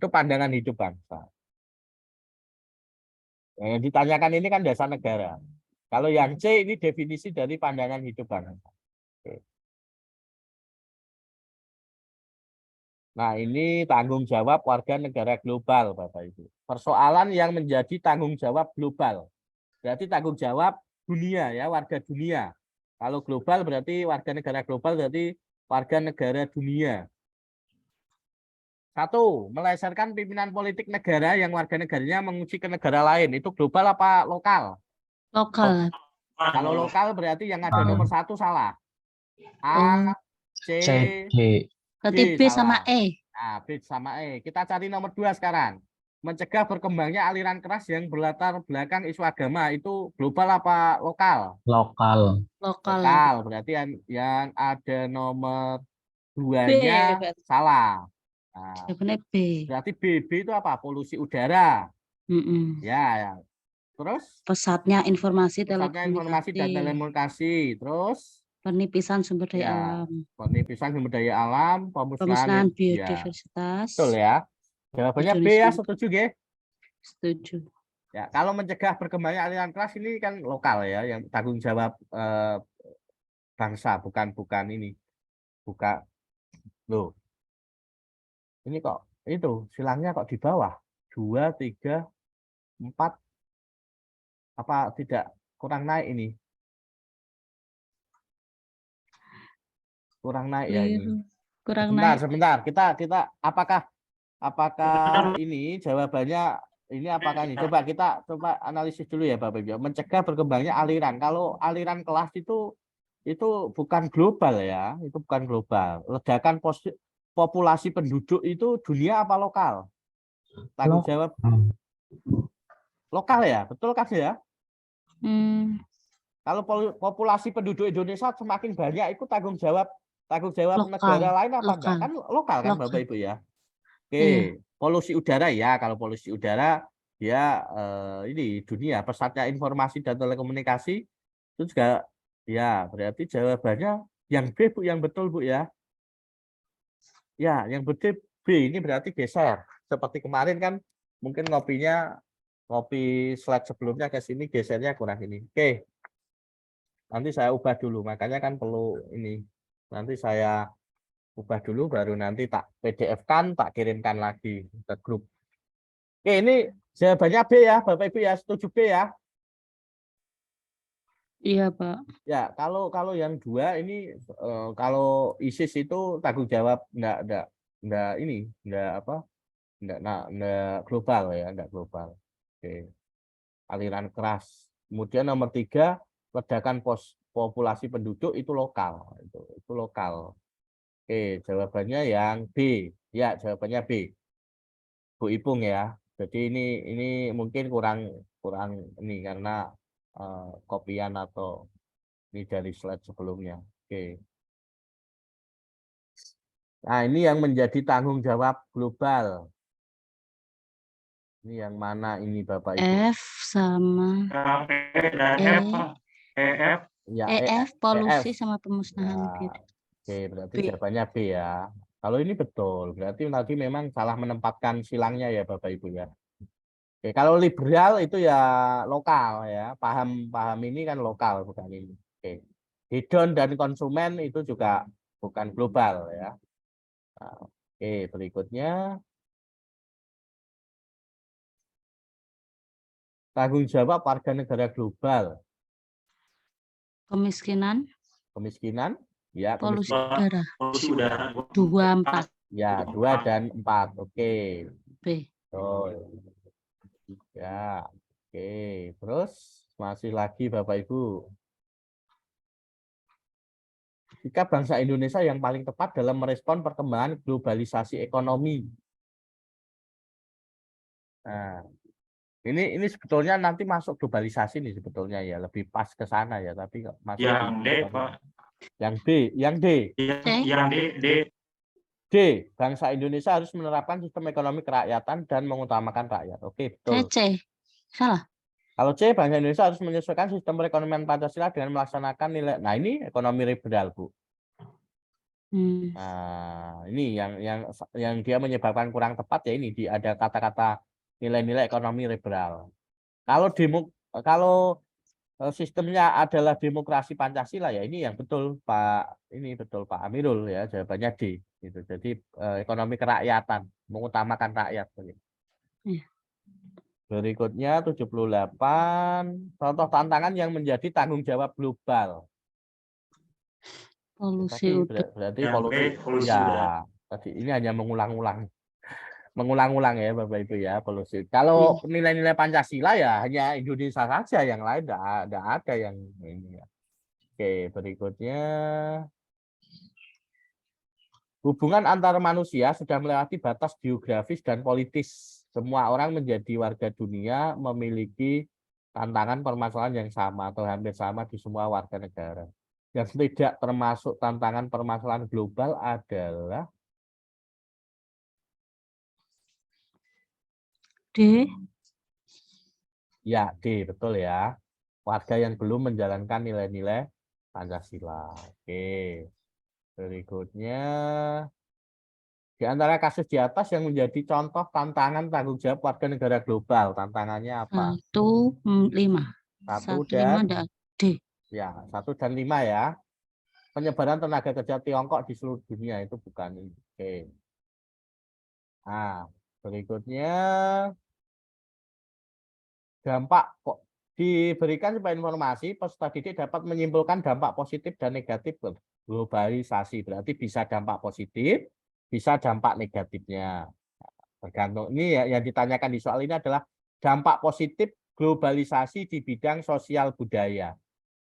Itu pandangan hidup bangsa. Yang ditanyakan ini kan dasar negara. Kalau yang C ini definisi dari pandangan hidup bangsa. Oke. Nah, ini tanggung jawab warga negara global, Bapak Ibu. Persoalan yang menjadi tanggung jawab global. Berarti tanggung jawab dunia ya, warga dunia. Kalau global berarti warga negara global berarti warga negara dunia. 1. Meleserkan pimpinan politik negara yang warga negaranya menguji ke negara lain. Itu global apa lokal? Lokal. Kalau lokal berarti yang ada nomor 1 salah. A, C, C, D. Berarti D B sama salah. E. Nah, B sama E. Kita cari nomor 2 sekarang. Mencegah berkembangnya aliran keras yang berlatar belakang isu agama. Itu global apa lokal? Lokal. Lokal. Lokal. Berarti yang ada nomor B. 2-nya salah. Nah, Jawabannya B. berarti B itu apa? Polusi udara. Mm-mm. Ya. Terus? Pesatnya informasi Pusatnya informasi dan telekomunikasi. Terus? Penipisan sumber daya Ya, alam. penipisan sumber daya alam, Pemusnahan ya. biodiversitas. Betul ya. Jawabannya B ya, setuju G? Setuju. Ya, kalau mencegah berkembangnya aliran keras ini kan lokal ya, yang tanggung jawab bangsa, bukan ini. Bukan. Loh. Ini kok itu silangnya kok di bawah. 2, 3, 4. Apa tidak kurang naik ini? Kurang naik ya ini. Kurang naik. Sebentar. Kita apakah ini jawabannya ini apakah ini? Coba kita analisis dulu ya Bapak Ibu. Mencegah berkembangnya aliran. Kalau aliran kelas itu bukan global ya, itu bukan global. Ledakan populasi penduduk itu dunia apa lokal? Tanggung jawab lokal ya, betul kan ya? Kalau populasi penduduk Indonesia semakin banyak, itu tanggung jawab lokal. Negara lain apa enggak? Kan lokal kan Bapak Ibu ya. Oke, polusi udara ya. Kalau polusi udara ya ini dunia pesatnya informasi dan telekomunikasi itu juga ya berarti jawabannya yang B Bu, yang betul Bu ya. Ya, yang betul B ini berarti geser. Seperti kemarin kan mungkin ngopinya copy slide sebelumnya ke sini, gesernya kurang ini. Oke. Nanti saya ubah dulu, makanya kan perlu ini. Nanti saya ubah dulu, baru nanti tak PDF-kan, tak kirimkan lagi ke grup. Oke, ini jawabannya B ya, Bapak Ibu ya, setuju B ya. Iya, Pak. Ya, kalau yang 2 ini kalau ISIS itu tanggung jawab enggak ini, enggak apa? Enggak global ya, enggak global. Oke. Aliran keras. Kemudian nomor 3, ledakan populasi penduduk itu lokal, itu lokal. Oke, jawabannya yang B. Ya, jawabannya B. Bu Ipung ya. Jadi ini mungkin kurang ini karena kopian atau ini dari slide sebelumnya. Oke. Nah, ini yang menjadi tanggung jawab global. Ini yang mana ini Bapak Ibu? F sama Yang E dan E. F, Pak. EF. Ya, EF polusi EF. sama pemusnahan Ya, gitu. oke, berarti B. jawabannya B ya. Kalau ini betul, berarti tadi memang salah menempatkan silangnya ya Bapak Ibu ya. Oke, kalau liberal itu ya lokal ya, paham ini kan lokal bukan ini. Oke. Hedon dan konsumen itu juga bukan global ya. Nah, oke, berikutnya tanggung jawab warga negara global. Kemiskinan, Kemiskinan, ya polusi kemiskinan. udara. Polusi udara. 2, 4. Ya, 2 dan 4. Oke. B. Oh, ya. Oke, terus masih lagi Bapak Ibu. Jika bangsa Indonesia yang paling tepat dalam merespon perkembangan globalisasi ekonomi. Nah, ini sebetulnya nanti masuk globalisasi nih sebetulnya ya, lebih pas ke sana ya, tapi masuk Yang D, Pak. Yang B, yang D. Yang D. D, bangsa Indonesia harus menerapkan sistem ekonomi kerakyatan dan mengutamakan rakyat. Oke, betul. C. Salah. Kalau C, bangsa Indonesia harus menyesuaikan sistem perekonomian Pancasila dengan melaksanakan nilai. Nah, ini ekonomi liberal, Bu. Nah, ini yang dia menyebabkan kurang tepat ya ini ada kata-kata nilai-nilai ekonomi liberal. Kalau sistemnya adalah demokrasi Pancasila ya ini yang betul Pak Amirul ya, jawabannya D gitu. Jadi ekonomi kerakyatan, mengutamakan rakyat. Iya. Berikutnya 78 contoh tantangan yang menjadi tanggung jawab global. Polusi udara. Berarti Yang B, polusi ya, udara. tadi ini hanya mengulang-ulang ya Bapak Ibu ya, polusi. Kalau nilai-nilai Pancasila ya hanya Indonesia saja, yang lain enggak ada yang ini ya. Oke, berikutnya hubungan antar manusia sudah melewati batas geografis dan politis. Semua orang menjadi warga dunia memiliki tantangan permasalahan yang sama atau hampir sama di semua warga negara. Yang tidak termasuk tantangan permasalahan global adalah D. ya, D, betul ya. Warga yang belum menjalankan nilai-nilai Pancasila. Oke. Berikutnya, di antara kasus di atas yang menjadi contoh tantangan tanggung jawab warga negara global, tantangannya apa? 1, 5. 1 1, 5 ada D. Ya, 1 dan 5 ya. Penyebaran tenaga kerja Tiongkok di seluruh dunia itu bukan ini. Oke. Nah, berikutnya dampak kok diberikan sebagai informasi peserta didik dapat menyimpulkan dampak positif dan negatif globalisasi. Berarti bisa dampak positif, bisa dampak negatifnya. Tergantung ini ya, yang ditanyakan di soal ini adalah dampak positif globalisasi di bidang sosial budaya.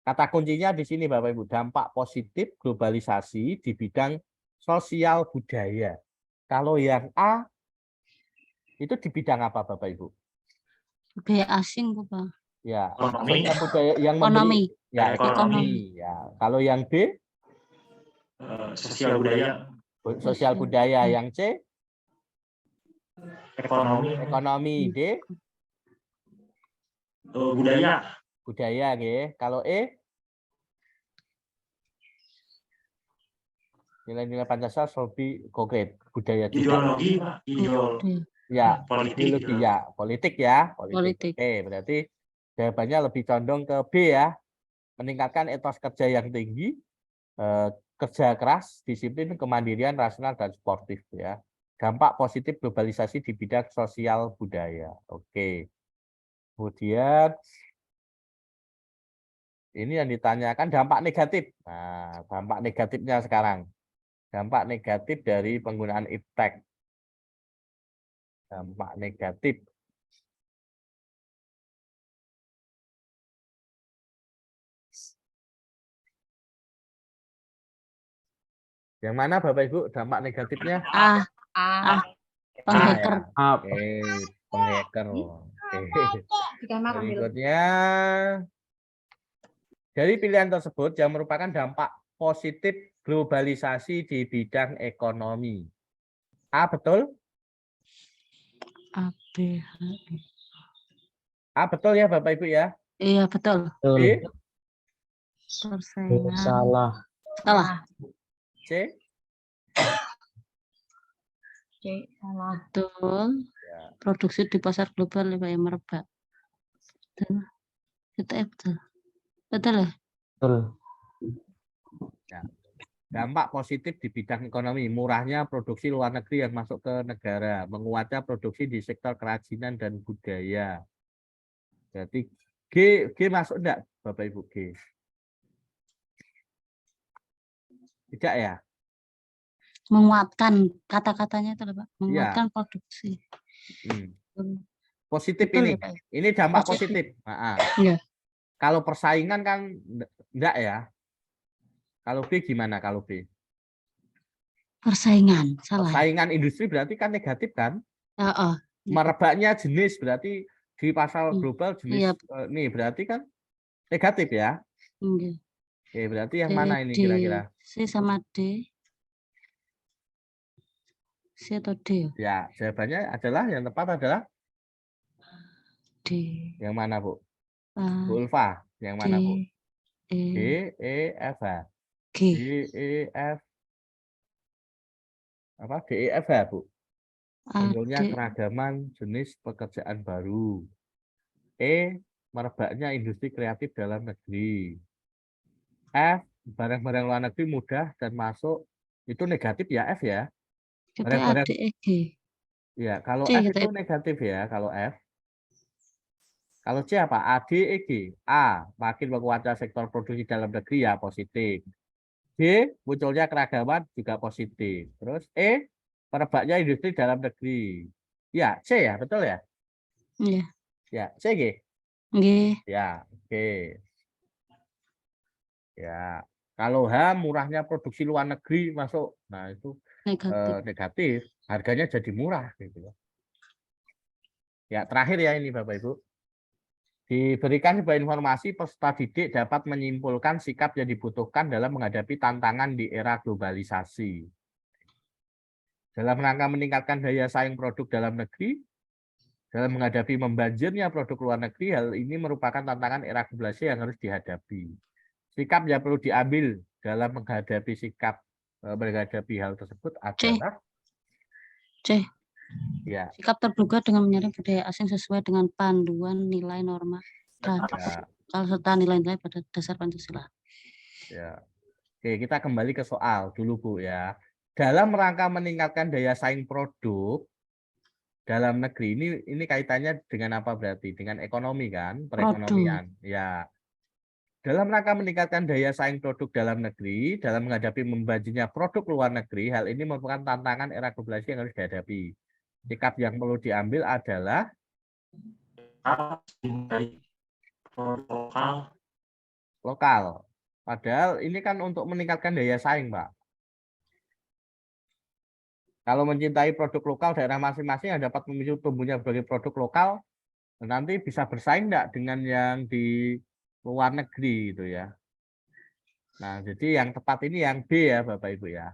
Kata kuncinya di sini Bapak Ibu, dampak positif globalisasi di bidang sosial budaya. Kalau yang A itu di bidang apa Bapak Ibu? Budaya asing, Bapak. Ya, Ekonomi. sosial budaya yang Ekonomi. ya Ekonomi. Ya, kalau yang B Sosial budaya. sosial budaya, yang C Ekonomi. D Budaya. budaya nggih. Kalau E nilai-nilai Pancasila lebih konkret budaya juga. Ideologi, Pak. Ideologi. Ya, Politik ideologi gitu. ya, politik ya, politik. Politik. Oke, berarti jawabannya lebih condong ke B ya. Meningkatkan etos kerja yang tinggi, kerja keras, disiplin, kemandirian, rasional, dan sportif ya. Dampak positif globalisasi di bidang sosial budaya. Oke. Kemudian ini yang ditanyakan dampak negatif. Nah, dampak negatifnya sekarang. Dampak negatif dari penggunaan iptek. Dampak negatif. Yang mana Bapak Ibu dampak negatifnya? Ah, Ah, penghacker. Ya. Oke, penghacker. Oke. Berikutnya dari pilihan tersebut yang merupakan dampak positif globalisasi di bidang ekonomi. A betul? ABHI. A betul ya Bapak Ibu ya? Iya betul. B, Betul. Persaingan. Salah. Salah. C, salah. Betul. ya. Produksi di pasar global ya Pak ya merebak. Betul. Kita betul. Betul ya? Betul. Dampak positif di bidang ekonomi, murahnya produksi luar negeri yang masuk ke negara, menguatnya produksi di sektor kerajinan dan budaya. Berarti G masuk enggak Bapak Ibu G? Tidak ya? Menguatkan kata-katanya itu loh, Pak. Iya. Menguatkan produksi. Positif Betul ini. ya, Pak ya? Ini dampak Positif. positif. Nah, Iya. kalau persaingan kan enggak ya? Kalau B gimana kalau B? Persaingan, salah. Persaingan industri berarti kan negatif kan? Heeh. Merebaknya jenis berarti di pasar global jenis Iya. nih berarti kan negatif ya? Iya. Oke, berarti yang mana ini D, kira-kira? C sama D. C atau D? Ya, jawabannya adalah yang tepat adalah D. yang mana, Bu? Bu A, Ulfa, yang D, mana, Bu? E, D, E, F, H. G. D, E, F. Apa? D, E, F, H, Bu. A, Munculnya D. keragaman jenis pekerjaan baru. E, merebaknya industri kreatif dalam negeri. F, barang-barang luar negeri mudah dan masuk. Itu negatif ya, F ya. Kita A, Barang-barang, D, E, G. ya, kalau C F kita itu negatif ya, kalau F. Kalau C apa? A, D, E, G. A, makin menguatnya sektor produksi dalam negeri ya positif. D, munculnya keragaman juga positif. Terus E, merebaknya industri dalam negeri. Ya, C ya, betul ya? Iya. Ya, C, G. G. Ya, oke. Ya, kalau H, murahnya produksi luar negeri masuk. Nah, itu Negatif. negatif. Harganya jadi murah gitu ya. Ya, terakhir ya ini Bapak Ibu. Diberikan sebuah informasi, peserta didik dapat menyimpulkan sikap yang dibutuhkan dalam menghadapi tantangan di era globalisasi. Dalam rangka meningkatkan daya saing produk dalam negeri, dalam menghadapi membanjirnya produk luar negeri, hal ini merupakan tantangan era globalisasi yang harus dihadapi. Sikap yang perlu diambil dalam menghadapi hal tersebut adalah C. ya, Sikap terbuka dengan menyaring budaya asing sesuai dengan panduan nilai norma radikal serta nilai-nilai pada dasar Pancasila. ya. Oke, kita kembali ke soal dulu Bu ya. Dalam rangka meningkatkan daya saing produk dalam negeri, ini kaitannya dengan apa berarti? Dengan ekonomi kan, perekonomian. Ya. Dalam rangka meningkatkan daya saing produk dalam negeri, dalam menghadapi membanjirnya produk luar negeri, hal ini merupakan tantangan era globalisasi yang harus dihadapi. Sikap yang perlu diambil adalah lokal. Padahal ini kan untuk meningkatkan daya saing, Pak. Kalau mencintai produk lokal daerah masing-masing yang dapat memicu tumbuhnya berbagai produk lokal, nanti bisa bersaing enggak dengan yang di luar negeri gitu ya. Nah, jadi yang tepat ini yang B ya, Bapak Ibu ya.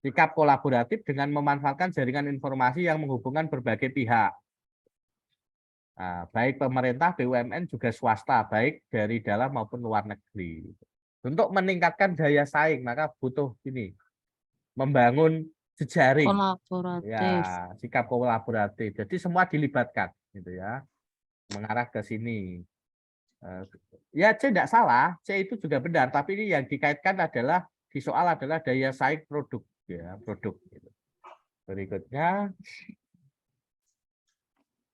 Sikap kolaboratif dengan memanfaatkan jaringan informasi yang menghubungkan berbagai pihak. Nah, baik pemerintah, BUMN, juga swasta, baik dari dalam maupun luar negeri. Untuk meningkatkan daya saing, maka butuh ini, membangun jejaring. Kolaboratif. Ya, sikap kolaboratif. Jadi semua dilibatkan, gitu ya, mengarah ke sini. Ya C tidak salah, C itu juga benar, tapi ini yang dikaitkan adalah di soal adalah daya saing produk, ya, produk. Gitu. Berikutnya,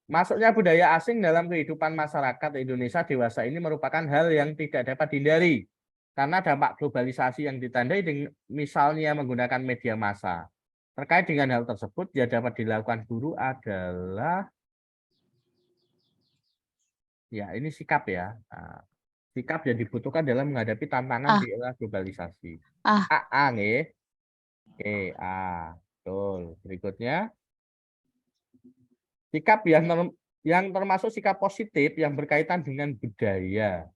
masuknya budaya asing dalam kehidupan masyarakat Indonesia dewasa ini merupakan hal yang tidak dapat dihindari karena dampak globalisasi yang ditandai dengan misalnya menggunakan media massa. Terkait dengan hal tersebut, yang dapat dilakukan guru adalah ya ini sikap ya. Nah, sikap yang dibutuhkan dalam menghadapi tantangan di era globalisasi. Ah. A nih. Oke, A. Betul. Berikutnya, sikap yang termasuk sikap positif yang berkaitan dengan budaya.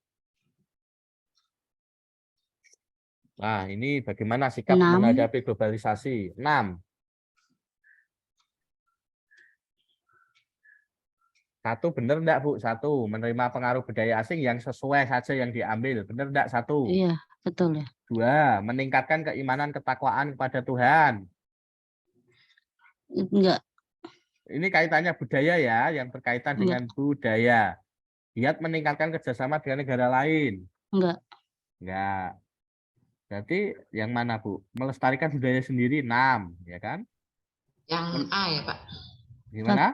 Nah, ini bagaimana sikap 6. menghadapi globalisasi? 6. 1 benar enggak, Bu? 1 menerima pengaruh budaya asing yang sesuai saja yang diambil. Benar enggak? 1. Iya, betul ya. 2 meningkatkan keimanan ketakwaan kepada Tuhan. Enggak, Ini kaitannya budaya ya, yang berkaitan dengan budaya. Giat meningkatkan kerjasama dengan negara lain. enggak. Enggak. Berarti yang mana, Bu? Melestarikan budaya sendiri 6, ya kan? Yang A ya, Pak. Gimana?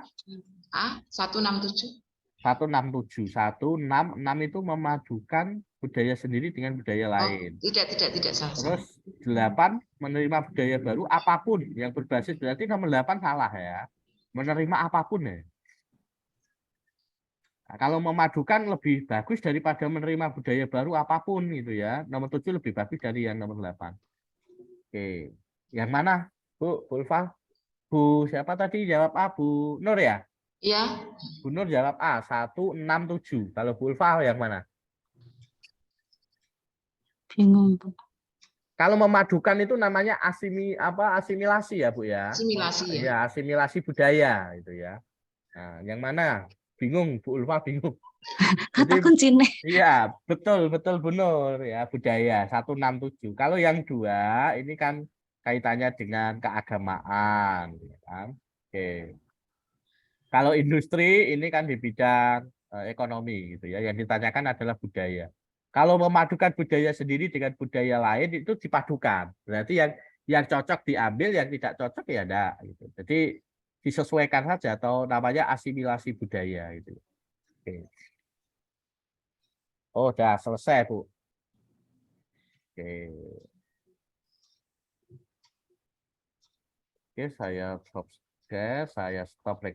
A 167. 167. 166 itu memadukan budaya sendiri dengan budaya Oh, lain. tidak salah. Terus 8 menerima budaya baru apapun yang berbasis, berarti nomor 8 salah ya. Menerima apapun ya. Nah, kalau memadukan lebih bagus daripada menerima budaya baru apapun gitu ya. Nomor 7 lebih bagus dari yang nomor 8. Oke. Yang mana? Bu Ulfa? Bu siapa tadi jawab A? Bu Nur ya? Iya. Bu Nur jawab A 167. Kalau Bu Ulfa yang mana? Bingung, Bu. Kalau memadukan itu namanya asimilasi ya, Bu ya. Asimilasi ya. Ya, asimilasi budaya itu ya. Nah, yang mana? Bingung, Bu Ulfa bingung. Kata kuncinya. Iya, betul Bu Nur ya, budaya 167. Kalau yang 2 ini kan kaitannya dengan keagamaan, ya kan? Oke. Kalau industri ini kan di bidang ekonomi gitu ya. Yang ditanyakan adalah budaya. Kalau memadukan budaya sendiri dengan budaya lain itu dipadukan. Berarti yang cocok diambil, yang tidak cocok ya enggak gitu. Jadi disesuaikan saja atau namanya asimilasi budaya gitu. Oke. Oh, udah selesai, Bu. Oke. Oke, saya stop share, saya stop